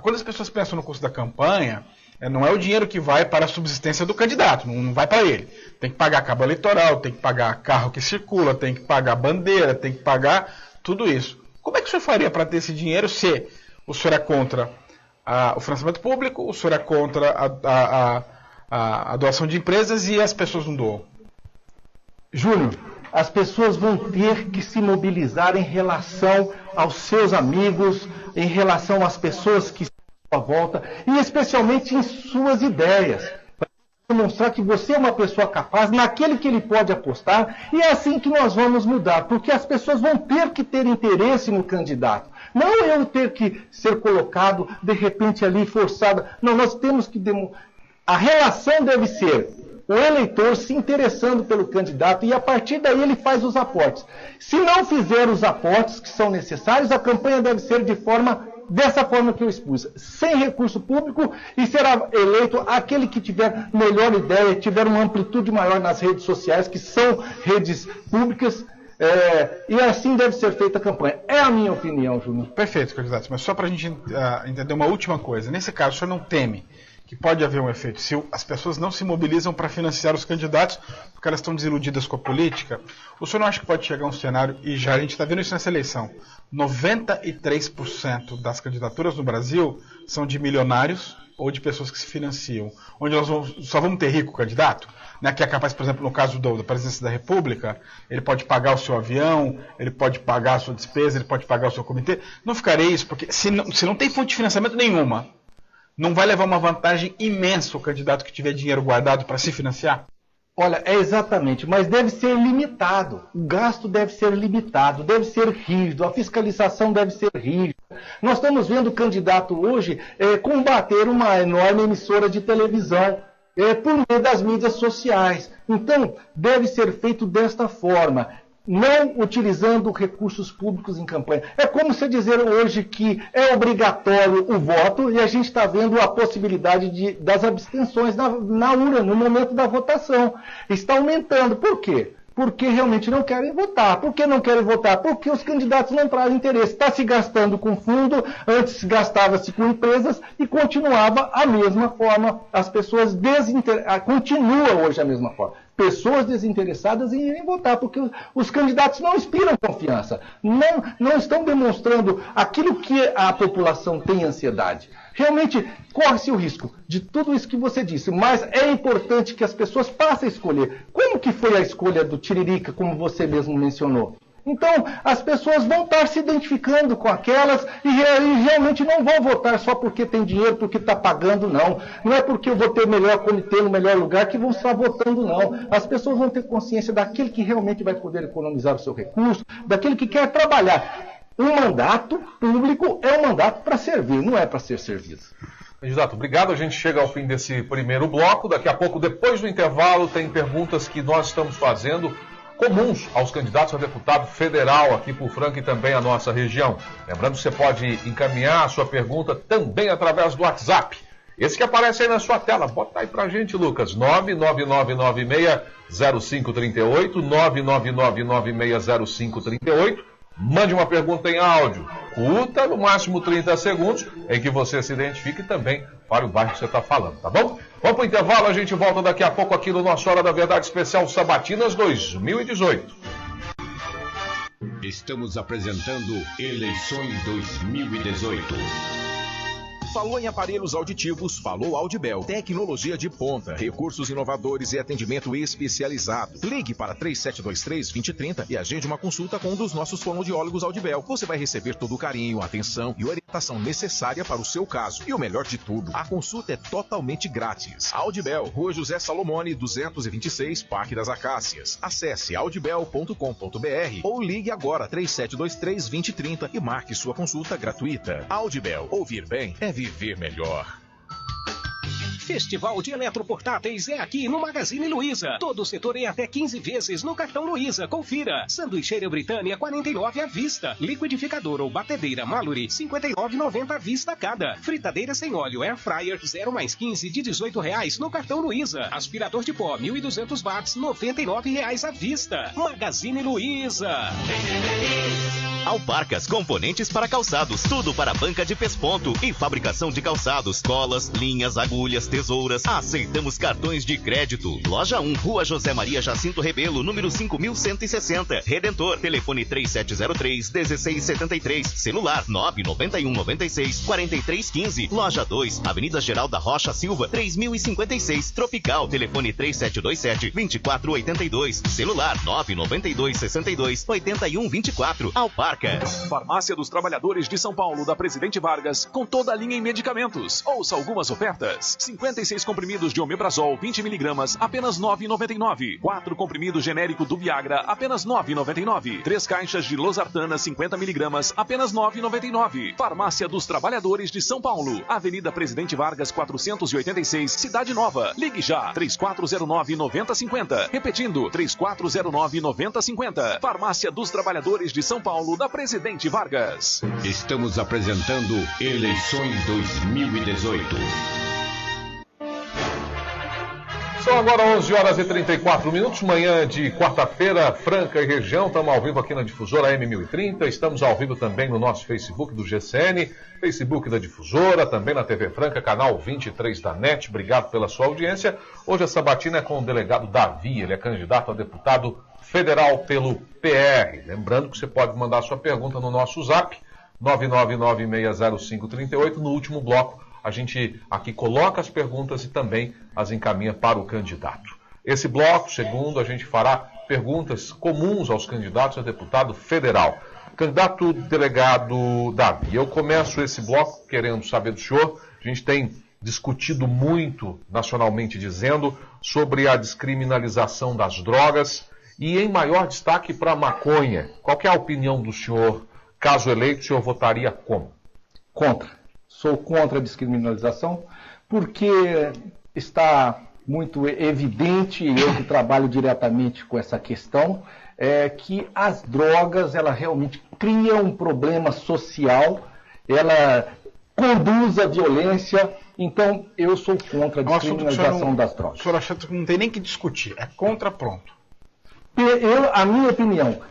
S10: quando as pessoas pensam no custo da campanha, não é o dinheiro que vai para a subsistência do candidato, não vai para ele. Tem que pagar cabo eleitoral, tem que pagar carro que circula, tem que pagar bandeira, tem que pagar tudo isso. Como é que o senhor faria para ter esse dinheiro se o senhor é contra o financiamento público, o senhor é contra a doação de empresas e as pessoas não doam.
S11: Júnior, as pessoas vão ter que se mobilizar em relação aos seus amigos, em relação às pessoas que estão à sua volta, e especialmente em suas ideias. Para demonstrar que você é uma pessoa capaz naquele que ele pode apostar, e é assim que nós vamos mudar, porque as pessoas vão ter que ter interesse no candidato. Não eu ter que ser colocado, de repente, ali forçado. Não, nós temos que a relação deve ser o eleitor se interessando pelo candidato e a partir daí ele faz os aportes. Se não fizer os aportes que são necessários, a campanha deve ser dessa forma que eu expus, sem recurso público, e será eleito aquele que tiver melhor ideia, tiver uma amplitude maior nas redes sociais, que são redes públicas, e assim deve ser feita a campanha. É a minha opinião, Júnior.
S10: Perfeito, candidato, mas só para a gente entender uma última coisa. Nesse caso, o senhor não teme que pode haver um efeito se as pessoas não se mobilizam para financiar os candidatos porque elas estão desiludidas com a política? O senhor não acha que pode chegar um cenário, e já a gente está vendo isso nessa eleição, 93% das candidaturas no Brasil são de milionários ou de pessoas que se financiam, onde nós só vamos ter rico candidato, né, que é capaz, por exemplo, no caso da presidência da República, ele pode pagar o seu avião, ele pode pagar a sua despesa, ele pode pagar o seu comitê. Não ficarei isso, porque se não tem fonte de financiamento nenhuma, não vai levar uma vantagem imensa o candidato que tiver dinheiro guardado para se financiar?
S11: Olha, exatamente, mas deve ser limitado. O gasto deve ser limitado, deve ser rígido, a fiscalização deve ser rígida. Nós estamos vendo o candidato hoje combater uma enorme emissora de televisão por meio das mídias sociais. Então, deve ser feito desta forma, não utilizando recursos públicos em campanha. É como se dizer hoje que é obrigatório o voto e a gente está vendo a possibilidade das abstenções na urna, no momento da votação. Está aumentando. Por quê? Porque realmente não querem votar. Por que não querem votar? Porque os candidatos não trazem interesse. Está se gastando com fundo, antes gastava-se com empresas e continuava a mesma forma. As pessoas continua hoje a mesma forma. Pessoas desinteressadas em irem votar, porque os candidatos não inspiram confiança, não estão demonstrando aquilo que a população tem ansiedade. Realmente corre-se o risco de tudo isso que você disse, mas é importante que as pessoas passem a escolher. Como que foi a escolha do Tiririca, como você mesmo mencionou? Então, as pessoas vão estar se identificando com aquelas e realmente não vão votar só porque tem dinheiro, porque está pagando, não. Não é porque eu vou ter o melhor comitê no melhor lugar que vão estar votando, não. As pessoas vão ter consciência daquele que realmente vai poder economizar o seu recurso, daquele que quer trabalhar. Um mandato público é um mandato para servir, não é para ser servido.
S9: Candidato, obrigado. A gente chega ao fim desse primeiro bloco. Daqui a pouco, depois do intervalo, tem perguntas que nós estamos fazendo comuns aos candidatos a deputado federal aqui por Franca e também a nossa região. Lembrando que você pode encaminhar a sua pergunta também através do WhatsApp. Esse que aparece aí na sua tela. Bota aí pra gente, Lucas. 999960538, 999960538. Mande uma pergunta em áudio, curta, no máximo 30 segundos, em que você se identifique e também para o bairro que você está falando, tá bom? Vamos para o intervalo, a gente volta daqui a pouco aqui no nosso Hora da Verdade Especial Sabatinas 2018.
S7: Estamos apresentando Eleições 2018.
S12: Falou em aparelhos auditivos, falou Audibel. Tecnologia de ponta, recursos inovadores e atendimento especializado. Ligue para 3723-2030 e agende uma consulta com um dos nossos fonoaudiólogos Audibel. Você vai receber todo o carinho, atenção e orientação necessária para o seu caso. E o melhor de tudo, a consulta é totalmente grátis. Audibel, Rua José Salomone, 226, Parque das Acácias. Acesse audibel.com.br ou ligue agora 3723-2030 e marque sua consulta gratuita. Audibel, ouvir bem é viver melhor.
S4: Festival de Eletroportáteis é aqui no Magazine Luiza. Todo o setor em até 15 vezes no cartão Luiza. Confira. Sanduicheira Britânia, R$ 49,00 à vista. Liquidificador ou batedeira Mallory, R$ 59,90 à vista cada. Fritadeira sem óleo Air Fryer 0 mais 15 de R$ 18,00 no cartão Luiza. Aspirador de pó 1.200 watts, R$ 99,00 à vista. Magazine Luiza.
S13: Alparcas, componentes para calçados, tudo para banca de pesponto e fabricação de calçados, colas, linhas, agulhas, tesouras. Aceitamos cartões de crédito. Loja 1, Rua José Maria Jacinto Rebelo, número 5160, Redentor, telefone 3703-1673, celular 99196-4315. Loja 2, Avenida Geralda Rocha Silva, 3056, Tropical, telefone 3727-2482, celular 99262-8124. Alparcas.
S14: Farmácia dos Trabalhadores de São Paulo, da Presidente Vargas, com toda a linha em medicamentos. Ouça algumas ofertas: 56 comprimidos de omeprazol 20mg, apenas R$ 9,99. 4 comprimidos genérico do Viagra, apenas R$ 9,99. 3 caixas de losartana 50mg, apenas R$ 9,99. Farmácia dos Trabalhadores de São Paulo, Avenida Presidente Vargas 486, Cidade Nova. Ligue já, 3409-9050. Repetindo, 3409-9050. Farmácia dos Trabalhadores de São Paulo, da Presidente Vargas.
S7: Estamos apresentando Eleições 2018.
S9: São agora 11 horas e 34 minutos, manhã de quarta-feira, Franca e região. Estamos ao vivo aqui na Difusora M1030. Estamos ao vivo também no nosso Facebook do GCN, Facebook da Difusora, também na TV Franca, canal 23 da NET. Obrigado pela sua audiência. Hoje a sabatina é com o delegado Davi, ele é candidato a deputado federal pelo PR. Lembrando que você pode mandar sua pergunta no nosso zap, 999-605-38. No último bloco, a gente aqui coloca as perguntas e também as encaminha para o candidato. Esse bloco, segundo, a gente fará perguntas comuns aos candidatos a deputado federal. Candidato delegado Davi, eu começo esse bloco querendo saber do senhor. A gente tem discutido muito, nacionalmente dizendo, sobre a descriminalização das drogas e em maior destaque para a maconha. Qual que é a opinião do senhor? Caso eleito, o senhor votaria como?
S11: Contra. Sou contra a descriminalização, porque está muito evidente, eu que trabalho diretamente com essa questão, que as drogas, ela realmente cria um problema social, ela conduz à violência, então eu sou contra a descriminalização das drogas.
S10: O senhor acha que não tem nem que discutir, é contra, pronto.
S11: A minha opinião,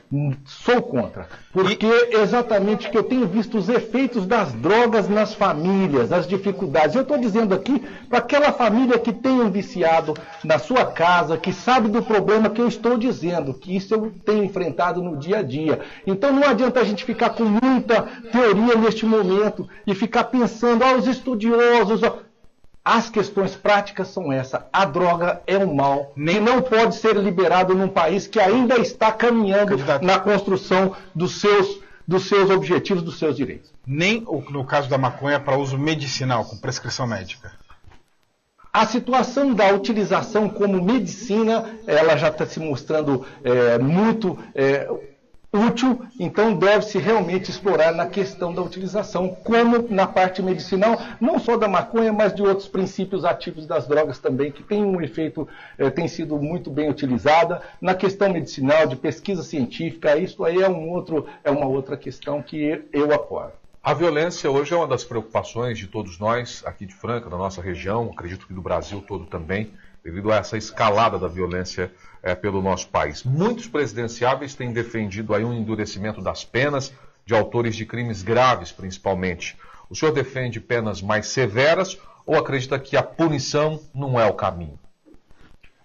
S11: sou contra, porque exatamente que eu tenho visto os efeitos das drogas nas famílias, as dificuldades. Eu estou dizendo aqui para aquela família que tem um viciado na sua casa, que sabe do problema que eu estou dizendo, que isso eu tenho enfrentado no dia a dia. Então não adianta a gente ficar com muita teoria neste momento e ficar pensando, os estudiosos... As questões práticas são essa. A droga é um mal e não pode ser liberado num país que ainda está caminhando na construção dos seus objetivos, dos seus direitos.
S10: Nem no caso da maconha para uso medicinal, com prescrição médica.
S11: A situação da utilização como medicina, ela já está se mostrando muito útil, então deve-se realmente explorar na questão da utilização, como na parte medicinal, não só da maconha, mas de outros princípios ativos das drogas também, que tem um efeito, tem sido muito bem utilizada. Na questão medicinal, de pesquisa científica, isso aí é uma outra questão que eu apoio.
S9: A violência hoje é uma das preocupações de todos nós, aqui de Franca, da nossa região, acredito que do Brasil todo também, devido a essa escalada da violência pelo nosso país. Muitos presidenciáveis têm defendido aí um endurecimento das penas de autores de crimes graves, principalmente. O senhor defende penas mais severas ou acredita que a punição não é o caminho?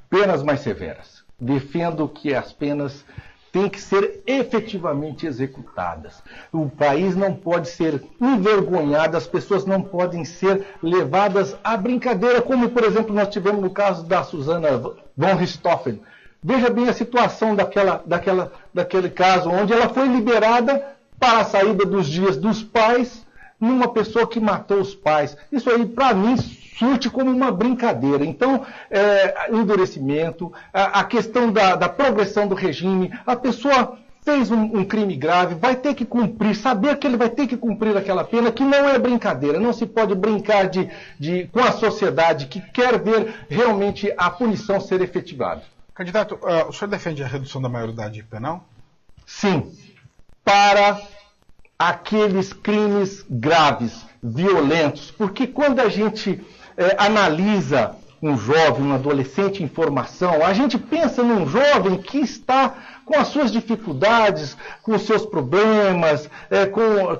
S11: Penas mais severas. Defendo que as penas têm que ser efetivamente executadas. O país não pode ser envergonhado, as pessoas não podem ser levadas à brincadeira, como, por exemplo, nós tivemos no caso da Susana von Richthofen. Veja bem a situação daquele caso, onde ela foi liberada para a saída dos dias dos pais, numa pessoa que matou os pais. Isso aí, para mim, surte como uma brincadeira. Então, endurecimento, a questão da progressão do regime, a pessoa fez um crime grave, vai ter que cumprir, saber que ele vai ter que cumprir aquela pena, que não é brincadeira, não se pode brincar com a sociedade que quer ver realmente a punição ser efetivada.
S10: Candidato, o senhor defende a redução da maioridade penal?
S11: Sim, para aqueles crimes graves, violentos, porque quando a gente analisa um jovem, um adolescente em formação, a gente pensa num jovem que está com as suas dificuldades, com os seus problemas,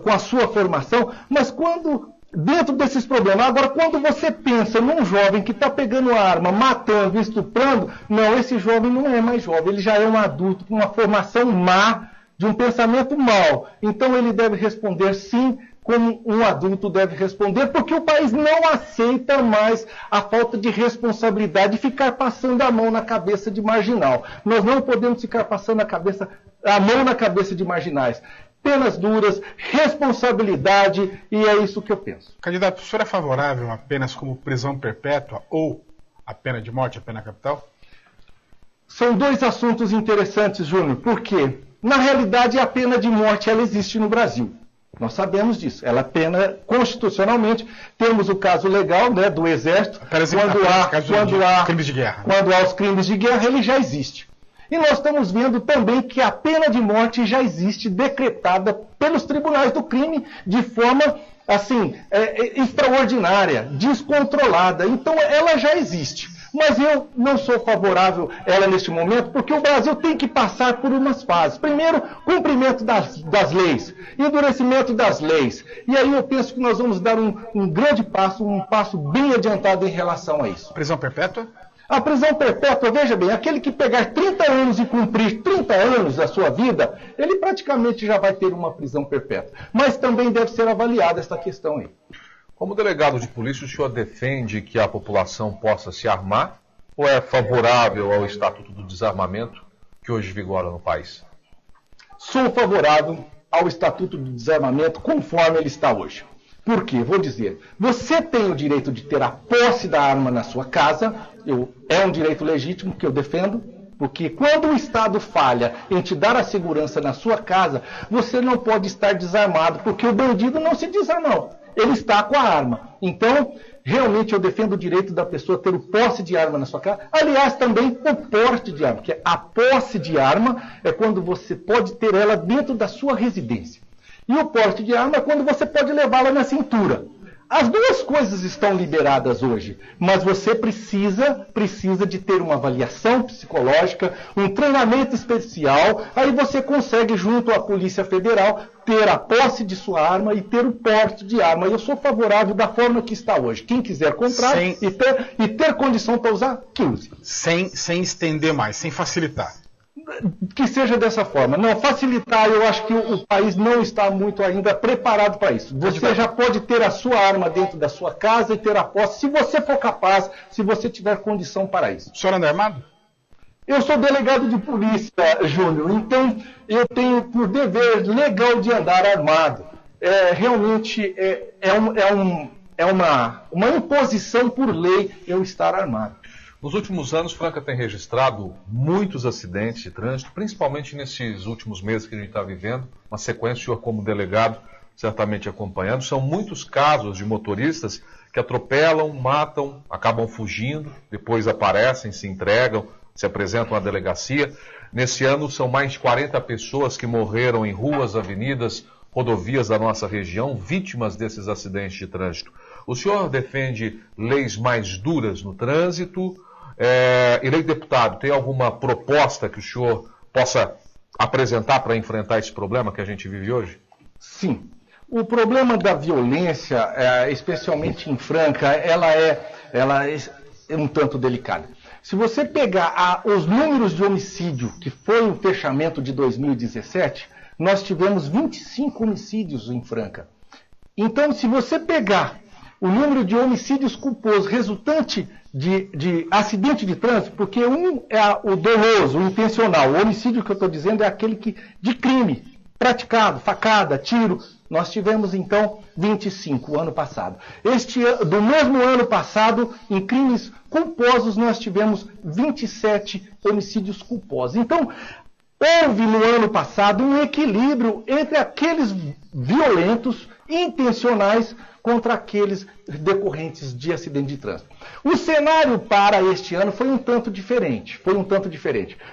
S11: com a sua formação, mas quando, dentro desses problemas, agora quando você pensa num jovem que está pegando arma, matando, estuprando, não, esse jovem não é mais jovem, ele já é um adulto com uma formação má, de um pensamento mau. Então ele deve responder sim, como um adulto deve responder, porque o país não aceita mais a falta de responsabilidade de ficar passando a mão na cabeça de marginal. Nós não podemos ficar passando a mão na cabeça de marginais. Penas duras, responsabilidade, e é isso que eu penso.
S10: Candidato, o senhor é favorável a penas como prisão perpétua ou a pena de morte, a pena capital?
S11: São dois assuntos interessantes, Júnior, porque, na realidade, a pena de morte ela existe no Brasil. Nós sabemos disso. Ela é pena constitucionalmente. Temos o caso legal, né, do Exército. Quando há os crimes de guerra, ele já existe. E nós estamos vendo também que a pena de morte já existe decretada pelos tribunais do crime de forma, assim, extraordinária, descontrolada. Então, ela já existe. Mas eu não sou favorável a ela neste momento, porque o Brasil tem que passar por umas fases. Primeiro, cumprimento das leis, endurecimento das leis. E aí eu penso que nós vamos dar um grande passo, um passo bem adiantado em relação a isso.
S10: Prisão perpétua?
S11: A prisão perpétua, veja bem, aquele que pegar 30 anos e cumprir 30 anos da sua vida, ele praticamente já vai ter uma prisão perpétua. Mas também deve ser avaliada essa questão aí.
S9: Como delegado de polícia, o senhor defende que a população possa se armar ou é favorável ao Estatuto do Desarmamento que hoje vigora no país?
S11: Sou favorável ao Estatuto do Desarmamento conforme ele está hoje. Por quê? Vou dizer, você tem o direito de ter a posse da arma na sua casa, é um direito legítimo que eu defendo, porque quando o Estado falha em te dar a segurança na sua casa, você não pode estar desarmado, porque o bandido não se desarmou. Ele está com a arma. Então, realmente eu defendo o direito da pessoa ter o posse de arma na sua casa. Aliás, também o porte de arma, porque a posse de arma é quando você pode ter ela dentro da sua residência. E o porte de arma é quando você pode levá-la na cintura. As duas coisas estão liberadas hoje, mas você precisa de ter uma avaliação psicológica, um treinamento especial, aí você consegue, junto à Polícia Federal, ter a posse de sua arma e ter o porte de arma. Eu sou favorável da forma que está hoje. Quem quiser comprar e ter condição para usar, que use.
S10: Sem estender mais, sem facilitar.
S11: Que seja dessa forma. Não, facilitar, eu acho que o país não está muito ainda preparado para isso. Você já pode ter a sua arma dentro da sua casa e ter a posse, se você for capaz, se você tiver condição para isso.
S10: O senhor anda armado?
S11: Eu sou delegado de polícia, Júnior, então eu tenho por dever legal de andar armado. Realmente uma imposição por lei eu estar armado.
S9: Nos últimos anos, Franca tem registrado muitos acidentes de trânsito, principalmente nesses últimos meses que a gente está vivendo. Uma sequência, o senhor como delegado, certamente acompanhando. São muitos casos de motoristas que atropelam, matam, acabam fugindo, depois aparecem, se entregam, se apresentam à delegacia. Nesse ano, são mais de 40 pessoas que morreram em ruas, avenidas, rodovias da nossa região, vítimas desses acidentes de trânsito. O senhor defende leis mais duras no trânsito? Eleito deputado, tem alguma proposta que o senhor possa apresentar para enfrentar esse problema que a gente vive hoje?
S11: Sim. O problema da violência, especialmente em Franca, ela é um tanto delicada. Se você pegar os números de homicídio, que foi o fechamento de 2017, nós tivemos 25 homicídios em Franca. Então, se você pegar o número de homicídios culposos resultante de acidente de trânsito, porque um é o doloso, o intencional. O homicídio que eu estou dizendo é aquele de crime praticado, facada, tiro. Nós tivemos, então, 25 ano passado. Do mesmo ano passado, em crimes culposos, nós tivemos 27 homicídios culposos. Então, houve no ano passado um equilíbrio entre aqueles violentos, intencionais, contra aqueles decorrentes de acidente de trânsito. O cenário para este ano foi um tanto diferente.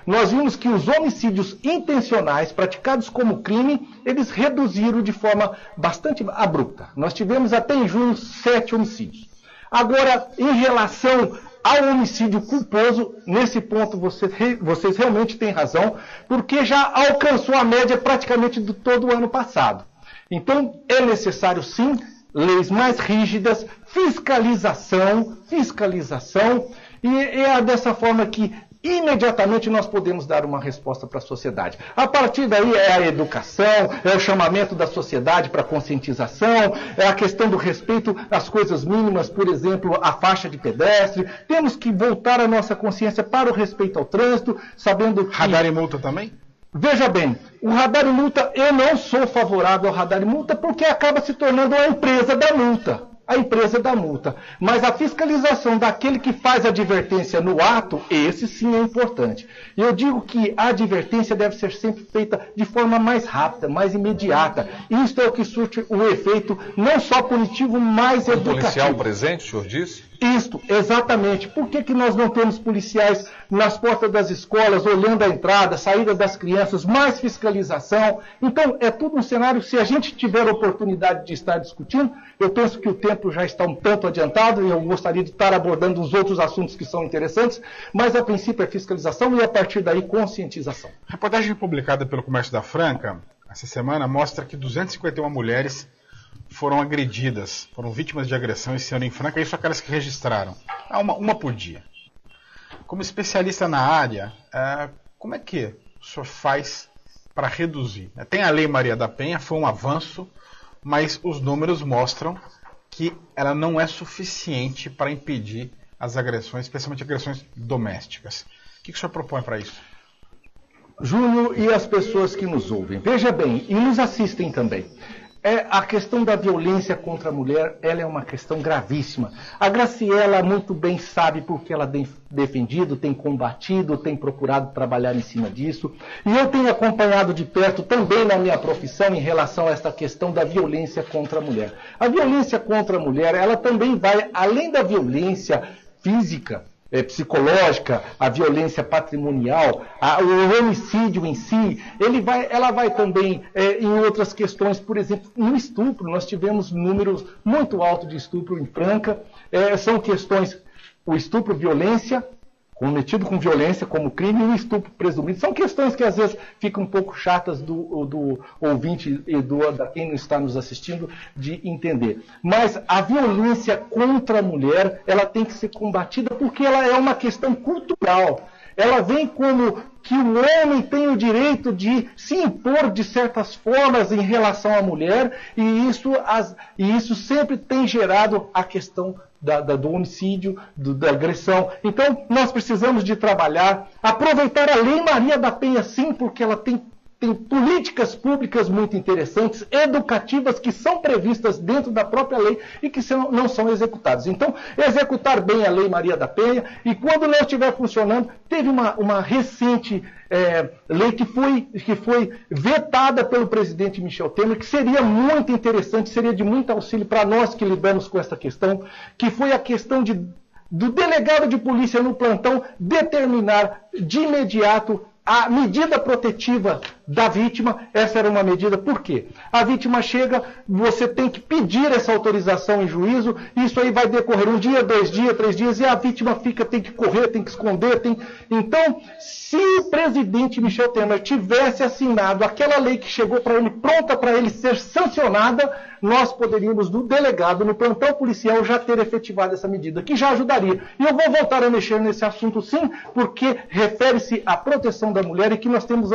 S11: Nós vimos que os homicídios intencionais praticados como crime, eles reduziram de forma bastante abrupta. Nós tivemos até em junho 7 homicídios. Agora, em relação ao homicídio culposo. Nesse ponto vocês realmente têm razão, porque já alcançou a média praticamente de todo o ano passado. Então, é necessário sim leis mais rígidas, fiscalização, e é dessa forma que imediatamente nós podemos dar uma resposta para a sociedade. A partir daí é a educação, é o chamamento da sociedade para conscientização, é a questão do respeito às coisas mínimas, por exemplo, a faixa de pedestre. Temos que voltar a nossa consciência para o respeito ao trânsito, sabendo que...
S10: Radar e multa também?
S11: Veja bem, o radar e multa, eu não sou favorável ao radar e multa porque acaba se tornando a empresa da multa. A empresa da multa. Mas a fiscalização daquele que faz a advertência no ato, esse sim é importante. E eu digo que a advertência deve ser sempre feita de forma mais rápida, mais imediata. Isto é o que surte o efeito não só punitivo, mas educativo.
S9: O policial presente, o senhor disse?
S11: Isto, exatamente. Por que nós não temos policiais nas portas das escolas, olhando a entrada, a saída das crianças, mais fiscalização? Então, é tudo um cenário, se a gente tiver a oportunidade de estar discutindo, eu penso que o tempo já está um tanto adiantado, e eu gostaria de estar abordando os outros assuntos que são interessantes, mas a princípio é fiscalização e a partir daí conscientização.
S10: A reportagem publicada pelo Comércio da Franca, essa semana, mostra que 251 mulheres foram agredidas, foram vítimas de agressão esse ano em Franca, isso aquelas que registraram. Uma por dia. Como especialista na área, como é que o senhor faz para reduzir? Tem a Lei Maria da Penha, foi um avanço, mas os números mostram que ela não é suficiente para impedir as agressões, especialmente agressões domésticas. O que o senhor propõe para isso?
S11: Júnior e as pessoas que nos ouvem, veja bem, e nos assistem também. A questão da violência contra a mulher, ela é uma questão gravíssima. A Graciela muito bem sabe porque ela tem defendido, tem combatido, tem procurado trabalhar em cima disso. E eu tenho acompanhado de perto também na minha profissão em relação a essa questão da violência contra a mulher. A violência contra a mulher, ela também vai, além da violência física, psicológica, a violência patrimonial, o homicídio em si, ela vai também em outras questões, por exemplo, no estupro. Nós tivemos números muito altos de estupro em Franca. São questões, o estupro, violência, cometido com violência como crime, e o estupro presumido. São questões que às vezes ficam um pouco chatas do ouvinte e da quem está nos assistindo de entender. Mas a violência contra a mulher, ela tem que ser combatida porque ela é uma questão cultural. Ela vem como que o homem tem o direito de se impor de certas formas em relação à mulher, e isso sempre tem gerado a questão do homicídio, da agressão. Então, nós precisamos de trabalhar, aproveitar a Lei Maria da Penha, sim, porque ela tem políticas públicas muito interessantes, educativas, que são previstas dentro da própria lei e que não são executadas. Então, executar bem a Lei Maria da Penha, e quando não estiver funcionando, teve uma recente lei que foi vetada pelo presidente Michel Temer, que seria muito interessante, seria de muito auxílio para nós que lidamos com essa questão, que foi a questão do delegado de polícia no plantão determinar de imediato a medida protetiva da vítima. Corrupção era uma medida. Por quê? A vítima chega, você tem que pedir essa autorização em juízo, isso aí vai decorrer 1 dia, 2 dias, 3 dias, e a vítima tem que correr, tem que esconder. Então, se o presidente Michel Temer tivesse assinado aquela lei que chegou para ele, pronta para ele ser sancionada, nós poderíamos, do delegado, no plantão policial, já ter efetivado essa medida, que já ajudaria. E eu vou voltar a mexer nesse assunto, sim, porque refere-se à proteção da mulher e que nós temos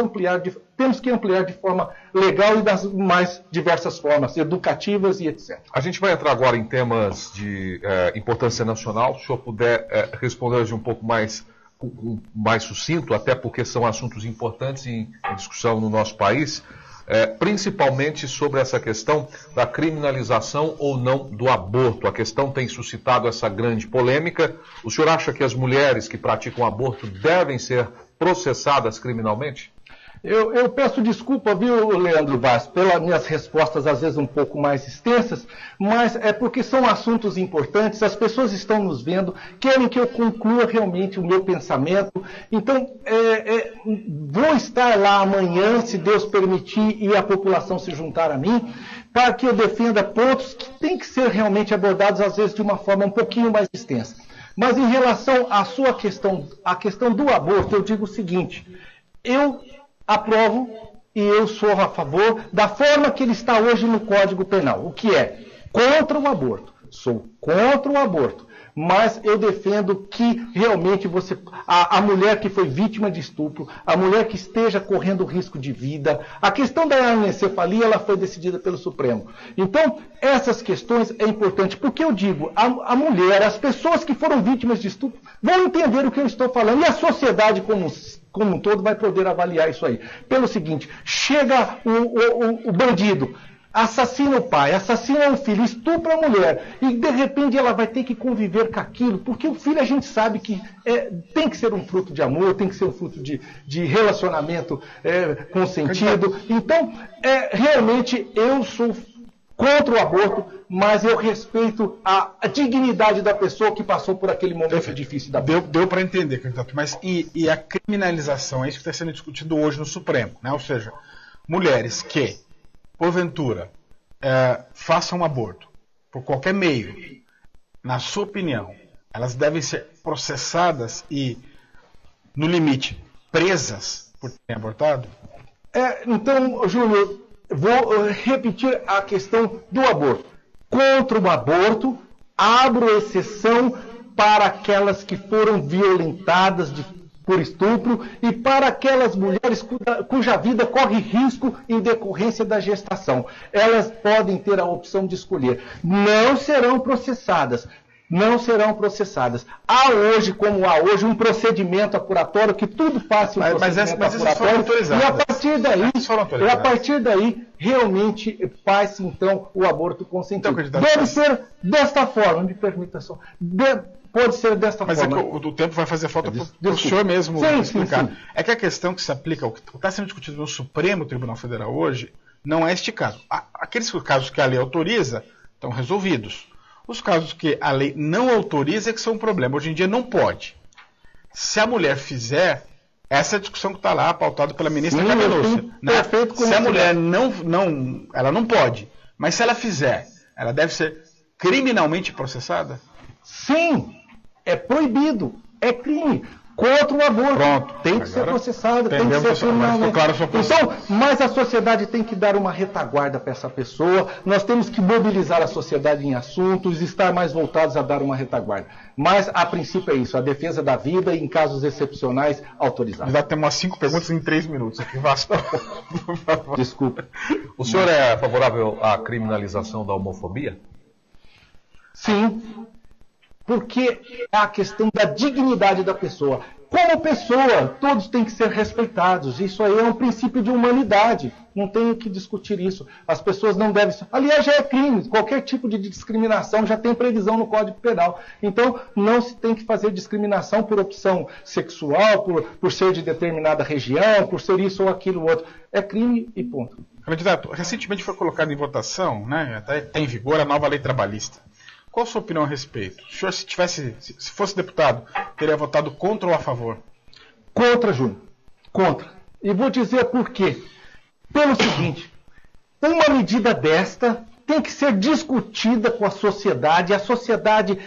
S11: que ampliar de forma legal e das mais diversas formas, educativas e etc.
S9: A gente vai entrar agora em temas de importância nacional. Se o senhor puder responder de um pouco mais sucinto, até porque são assuntos importantes em discussão no nosso país, principalmente sobre essa questão da criminalização ou não do aborto. A questão tem suscitado essa grande polêmica. O senhor acha que as mulheres que praticam aborto devem ser processadas criminalmente?
S11: Eu peço desculpa, viu, Leandro Vaz, pelas minhas respostas às vezes um pouco mais extensas, mas é porque são assuntos importantes, as pessoas estão nos vendo, querem que eu conclua realmente o meu pensamento. Então, vou estar lá amanhã, se Deus permitir, e a população se juntar a mim, para que eu defenda pontos que têm que ser realmente abordados, às vezes, de uma forma um pouquinho mais extensa. Mas em relação à sua questão, a questão do aborto, eu digo o seguinte: eu aprovo e eu sou a favor da forma que ele está hoje no Código Penal, o que é contra o aborto. Sou contra o aborto, mas eu defendo que realmente a mulher que foi vítima de estupro, a mulher que esteja correndo risco de vida, a questão da anencefalia, ela foi decidida pelo Supremo. Então, essas questões é importante, porque eu digo, a mulher, as pessoas que foram vítimas de estupro vão entender o que eu estou falando, e a sociedade como um todo vai poder avaliar isso aí. Pelo seguinte, chega o bandido, assassina o pai, assassina o filho, estupra a mulher, e de repente ela vai ter que conviver com aquilo, porque o filho a gente sabe que tem que ser um fruto de amor, tem que ser um fruto de relacionamento consentido. Então, realmente eu sou contra o aborto, mas eu respeito a dignidade da pessoa que passou por aquele momento difícil da vida.
S10: Deu para entender, candidato, mas e a criminalização, é isso que está sendo discutido hoje no Supremo, né? Ou seja, mulheres que porventura façam um aborto por qualquer meio, na sua opinião, elas devem ser processadas e, no limite, presas por terem abortado?
S11: Então, Júnior, vou repetir a questão do aborto. Contra o aborto, abro exceção para aquelas que foram violentadas por estupro e para aquelas mulheres cuja vida corre risco em decorrência da gestação. Elas podem ter a opção de escolher. Não serão processadas. Não serão processadas. Há hoje, como há hoje, um procedimento apuratório que tudo passa em procedimento apuratório. E a partir daí, realmente faz-se então o aborto consentido. Então, deve ser desta forma, me permita só. Pode ser desta forma.
S10: Mas o tempo vai fazer falta para o senhor mesmo explicar. Sim. É que a questão que se aplica, o que está sendo discutido no Supremo Tribunal Federal hoje, não é este caso. Aqueles casos que a lei autoriza estão resolvidos. Os casos que a lei não autoriza é que são um problema. Hoje em dia não pode. Se a mulher fizer, essa é a discussão que está lá, pautada pela ministra Cabelucci. Né? Se a mulher ela não pode. Mas se ela fizer, ela deve ser criminalmente processada?
S11: Sim. É proibido, é crime, contra o aborto.
S10: Pronto.
S11: Tem que ser processado, tem que ser criminalmente. Então, mas a sociedade tem que dar uma retaguarda para essa pessoa, nós temos que mobilizar a sociedade em assuntos, estar mais voltados a dar uma retaguarda. Mas, a princípio, é isso, a defesa da vida e, em casos excepcionais, autorizada.
S10: Já temos umas 5 perguntas em 3 minutos aqui, basta.
S11: Desculpa.
S9: O senhor é favorável à criminalização da homofobia?
S11: Sim. Porque é a questão da dignidade da pessoa. Como pessoa, todos têm que ser respeitados. Isso aí é um princípio de humanidade. Não tem que discutir isso. As pessoas não devem... Aliás, já é crime. Qualquer tipo de discriminação já tem previsão no Código Penal. Então, não se tem que fazer discriminação por opção sexual, por ser de determinada região, por ser isso ou aquilo ou outro. É crime e ponto.
S10: Candidato, recentemente foi colocada em votação, né, até está em vigor a nova lei trabalhista. Qual a sua opinião a respeito? O senhor, se fosse deputado, teria votado contra ou a favor?
S11: Contra, Júnior. Contra. E vou dizer por quê. Pelo seguinte, uma medida desta tem que ser discutida com a sociedade,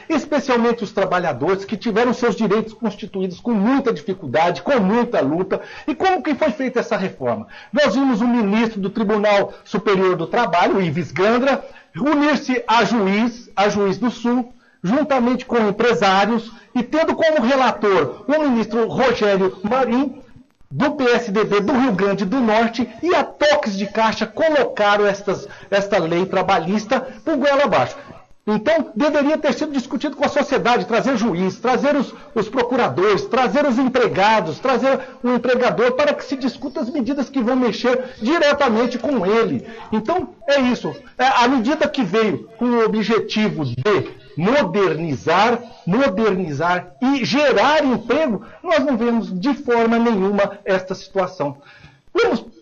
S11: especialmente os trabalhadores, que tiveram seus direitos constituídos com muita dificuldade, com muita luta. E como que foi feita essa reforma? Nós vimos o ministro do Tribunal Superior do Trabalho, Ives Gandra, unir-se a juiz do Sul, juntamente com empresários, e tendo como relator o ministro Rogério Marinho, do PSDB do Rio Grande do Norte, e a toques de caixa colocaram esta lei trabalhista por goela abaixo. Então, deveria ter sido discutido com a sociedade, trazer juiz, trazer os procuradores, trazer os empregados, trazer o empregador, para que se discuta as medidas que vão mexer diretamente com ele. Então, é isso. A medida que veio com o objetivo de modernizar e gerar emprego, nós não vemos de forma nenhuma esta situação.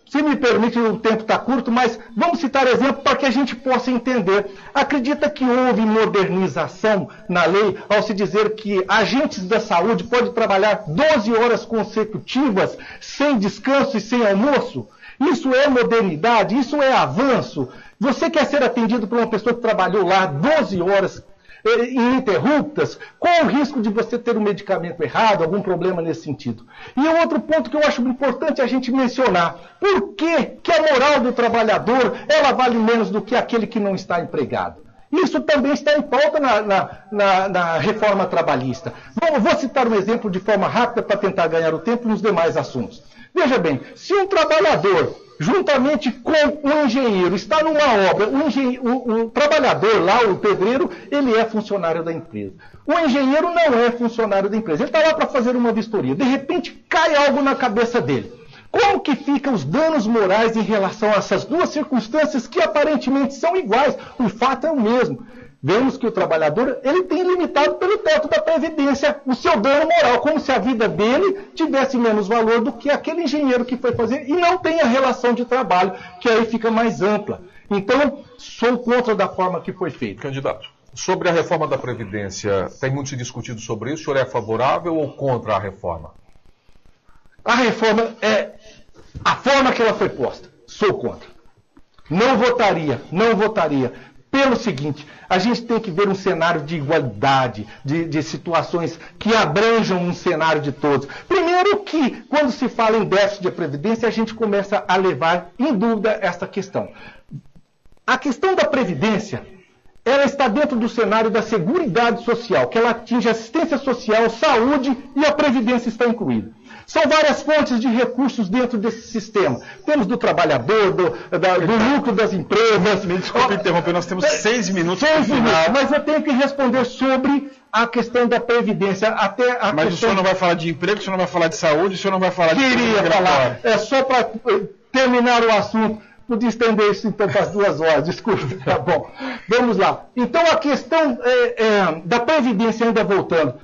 S11: Se me permite, o tempo está curto, mas vamos citar exemplo para que a gente possa entender. Acredita que houve modernização na lei ao se dizer que agentes da saúde podem trabalhar 12 horas consecutivas sem descanso e sem almoço? Isso é modernidade? Isso é avanço? Você quer ser atendido por uma pessoa que trabalhou lá 12 horas ininterruptas, com o risco de você ter um medicamento errado, algum problema nesse sentido. E o outro ponto que eu acho importante a gente mencionar, por que a moral do trabalhador ela vale menos do que aquele que não está empregado? Isso também está em pauta na reforma trabalhista. Vou citar um exemplo de forma rápida para tentar ganhar o tempo nos demais assuntos. Veja bem, se um trabalhador, juntamente com um engenheiro, está numa obra, o trabalhador lá, o pedreiro, ele é funcionário da empresa. O engenheiro não é funcionário da empresa. Ele está lá para fazer uma vistoria. De repente, cai algo na cabeça dele. Como que ficam os danos morais em relação a essas duas circunstâncias que aparentemente são iguais? O fato é o mesmo. Vemos que o trabalhador ele tem limitado pelo teto da Previdência o seu dano moral, como se a vida dele tivesse menos valor do que aquele engenheiro que foi fazer e não tem a relação de trabalho, que aí fica mais ampla. Então, sou contra da forma que foi feita.
S9: Candidato, sobre a reforma da Previdência, tem muito se discutido sobre isso. O senhor é favorável ou contra a reforma?
S11: A reforma é a forma que ela foi posta. Sou contra. Não votaria. Pelo seguinte, a gente tem que ver um cenário de igualdade, de situações que abranjam um cenário de todos. Primeiro que, quando se fala em déficit de previdência, a gente começa a levar em dúvida essa questão. A questão da previdência, ela está dentro do cenário da Seguridade Social, que ela atinge assistência social, saúde e a previdência está incluída. São várias fontes de recursos dentro desse sistema. Temos do trabalhador, do lucro das empresas.
S10: Me desculpe interromper, nós temos 6 minutos para o final.
S11: Mas eu tenho que responder sobre a questão da previdência.
S10: Mas o senhor não vai falar de emprego, o senhor não vai falar de saúde, o senhor não vai falar de...
S11: Queria falar. É só para terminar o assunto. Podia estender isso então para as 2 horas, desculpe, tá bom. Vamos lá. Então a questão da previdência, ainda voltando,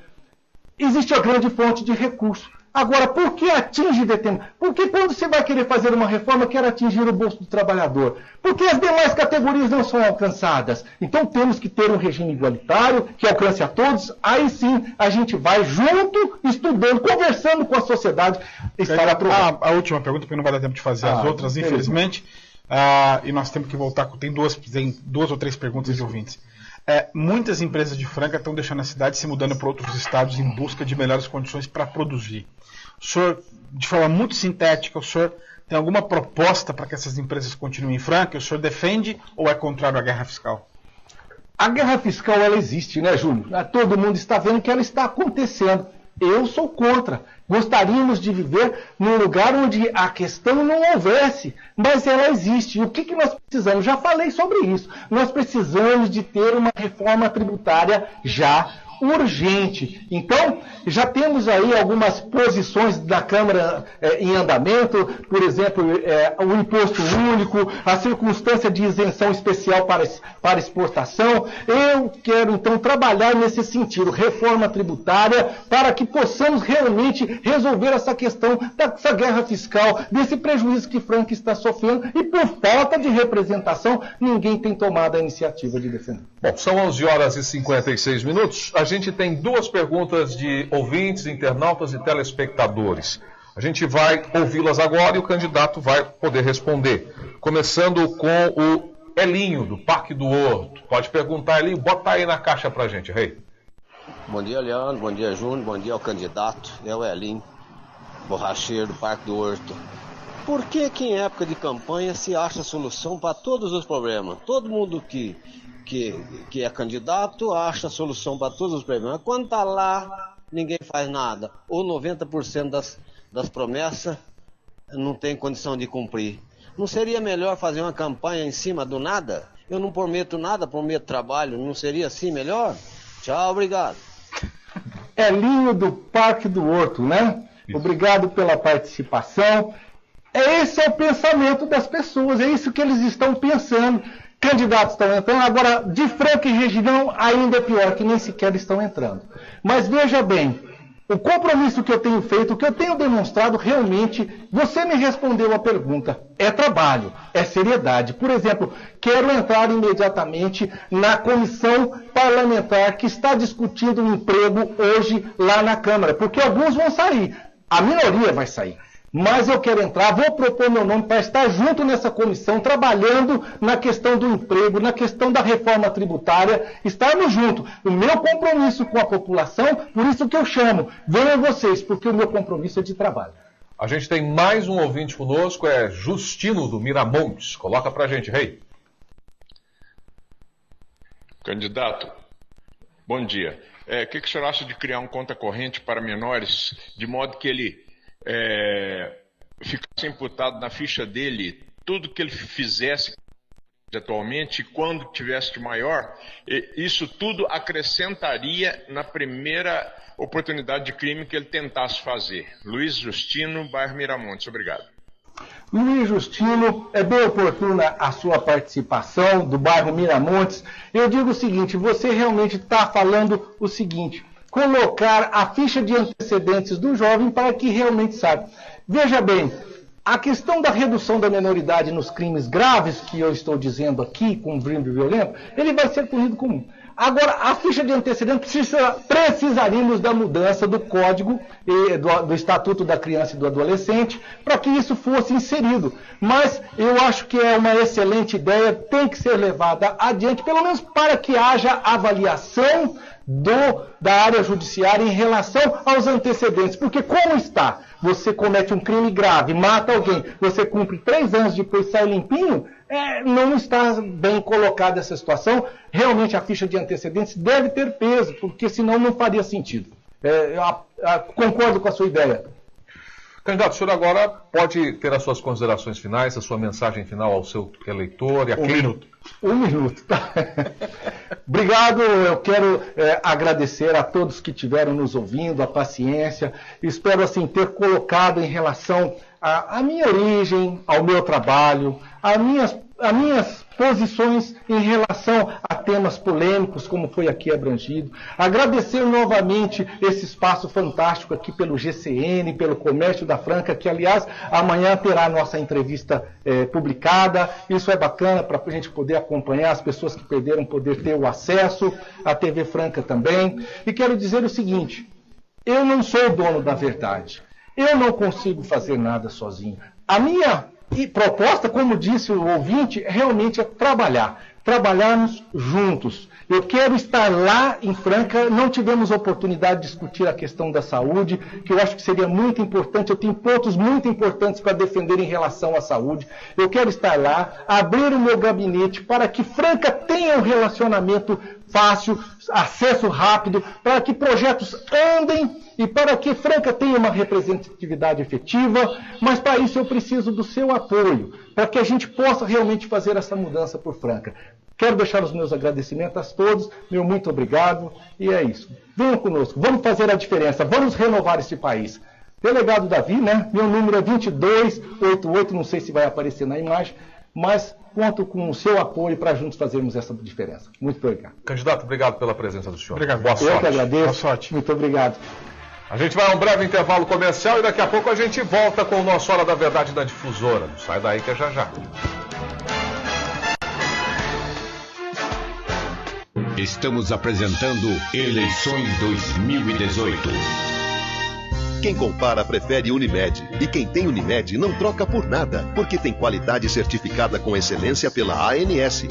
S11: existe a grande fonte de recurso. Agora, por que atinge determinado? Porque quando você vai querer fazer uma reforma, quer atingir o bolso do trabalhador. Porque as demais categorias não são alcançadas. Então temos que ter um regime igualitário, que alcance a todos. Aí sim, a gente vai junto, estudando, conversando com a sociedade.
S10: A última pergunta, porque não vai dar tempo de fazer as outras, infelizmente. E nós temos que voltar, tem duas ou três perguntas de ouvintes. Muitas empresas de Franca estão deixando a cidade, se mudando para outros estados em busca de melhores condições para produzir. O senhor, de forma muito sintética, o senhor tem alguma proposta para que essas empresas continuem em Franca? O senhor defende ou é contrário à guerra fiscal?
S11: A guerra fiscal, ela existe, né, Júlio? Todo mundo está vendo que ela está acontecendo. Eu sou contra. Gostaríamos de viver num lugar onde a questão não houvesse, mas ela existe. E o que nós precisamos? Já falei sobre isso. Nós precisamos de ter uma reforma tributária já urgente. Então, já temos aí algumas posições da Câmara em andamento, por exemplo, o imposto único, a circunstância de isenção especial para exportação. Eu quero, então, trabalhar nesse sentido, reforma tributária, para que possamos realmente resolver essa questão dessa guerra fiscal, desse prejuízo que Franca está sofrendo, e por falta de representação, ninguém tem tomado a iniciativa de defender.
S9: Bom, são 11 horas e 56 minutos. A gente tem 2 perguntas de ouvintes, internautas e telespectadores. A gente vai ouvi-las agora e o candidato vai poder responder. Começando com o Elinho, do Parque do Horto. Pode perguntar, Elinho, bota aí na caixa pra gente, Rei.
S15: Bom dia, Leandro. Bom dia, Júnior. Bom dia ao candidato. É o Elinho, borracheiro do Parque do Horto. Por que em época de campanha se acha solução para todos os problemas? Todo mundo que é candidato acha solução para todos os problemas. Quando está lá, ninguém faz nada. Ou 90% das promessas não tem condição de cumprir. Não seria melhor fazer uma campanha em cima do nada? Eu não prometo nada, prometo trabalho. Não seria assim melhor? Tchau, obrigado.
S11: Elinho do Parque do Horto, né? Isso. Obrigado pela participação. Esse é o pensamento das pessoas, é isso que eles estão pensando. Candidatos estão entrando, agora de Franca e região ainda é pior, que nem sequer estão entrando. Mas veja bem, o compromisso que eu tenho feito, o que eu tenho demonstrado realmente, você me respondeu a pergunta, é trabalho, é seriedade. Por exemplo, quero entrar imediatamente na comissão parlamentar que está discutindo o emprego hoje lá na Câmara, porque alguns vão sair, a minoria vai sair. Mas eu quero entrar, vou propor meu nome para estar junto nessa comissão, trabalhando na questão do emprego, na questão da reforma tributária, estarmos juntos. O meu compromisso com a população, por isso que eu chamo, venham vocês, porque o meu compromisso é de trabalho.
S9: A gente tem mais um ouvinte conosco, é Justino do Miramontes. Coloca pra gente, Rei.
S16: Candidato, bom dia. O que o senhor acha de criar uma conta corrente para menores, de modo que ele ficasse imputado na ficha dele tudo que ele fizesse atualmente, e quando tivesse de maior, isso tudo acrescentaria na primeira oportunidade de crime que ele tentasse fazer? Luiz Justino, bairro Miramontes. Obrigado.
S11: Luiz Justino, é bem oportuna a sua participação do bairro Miramontes. Eu digo o seguinte, você realmente está falando o seguinte, colocar a ficha de antecedentes do jovem para que realmente saiba. Veja bem, a questão da redução da menoridade nos crimes graves, que eu estou dizendo aqui, com crime violento, ele vai ser punido comum. Agora, a ficha de antecedentes precisaríamos da mudança do Código do Estatuto da Criança e do Adolescente para que isso fosse inserido. Mas eu acho que é uma excelente ideia, tem que ser levada adiante, pelo menos para que haja avaliação da área judiciária em relação aos antecedentes. Porque como está? Você comete um crime grave, mata alguém, você cumpre 3 anos, depois sai limpinho, não está bem colocada essa situação. Realmente a ficha de antecedentes deve ter peso, porque senão não faria sentido. Concordo com a sua ideia.
S9: Candidato, o senhor agora pode ter as suas considerações finais, a sua mensagem final ao seu eleitor e a quem...
S11: Um minuto, tá? Obrigado, eu quero agradecer a todos que estiveram nos ouvindo, a paciência. Espero assim ter colocado em relação à minha origem, ao meu trabalho, a minhas posições em relação a temas polêmicos, como foi aqui abrangido. Agradecer novamente esse espaço fantástico aqui pelo GCN, pelo Comércio da Franca, que, aliás, amanhã terá a nossa entrevista publicada. Isso é bacana para a gente poder acompanhar, as pessoas que perderam poder ter o acesso, a TV Franca também. E quero dizer o seguinte, eu não sou o dono da verdade. Eu não consigo fazer nada sozinho. A minha proposta, como disse o ouvinte, realmente é trabalharmos juntos. Eu quero estar lá em Franca, não tivemos oportunidade de discutir a questão da saúde, que eu acho que seria muito importante, eu tenho pontos muito importantes para defender em relação à saúde. Eu quero estar lá, abrir o meu gabinete para que Franca tenha um relacionamento fácil, acesso rápido, para que projetos andem e para que Franca tenha uma representatividade efetiva, mas para isso eu preciso do seu apoio, para que a gente possa realmente fazer essa mudança por Franca. Quero deixar os meus agradecimentos a todos, meu muito obrigado, e é isso. Venham conosco, vamos fazer a diferença, vamos renovar este país. Delegado Davi, né? Meu número é 2288, não sei se vai aparecer na imagem, mas conto com o seu apoio para juntos fazermos essa diferença. Muito obrigado.
S9: Candidato, obrigado pela presença do senhor.
S10: Obrigado.
S9: Boa sorte.
S11: Eu que agradeço.
S10: Boa sorte.
S11: Muito obrigado.
S9: A gente vai a um breve intervalo comercial e daqui a pouco a gente volta com o nosso Hora da Verdade da Difusora. Não sai daí que é já.
S7: Estamos apresentando Eleições 2018.
S13: Quem compara prefere Unimed. E quem tem Unimed não troca por nada, porque tem qualidade certificada com excelência pela ANS.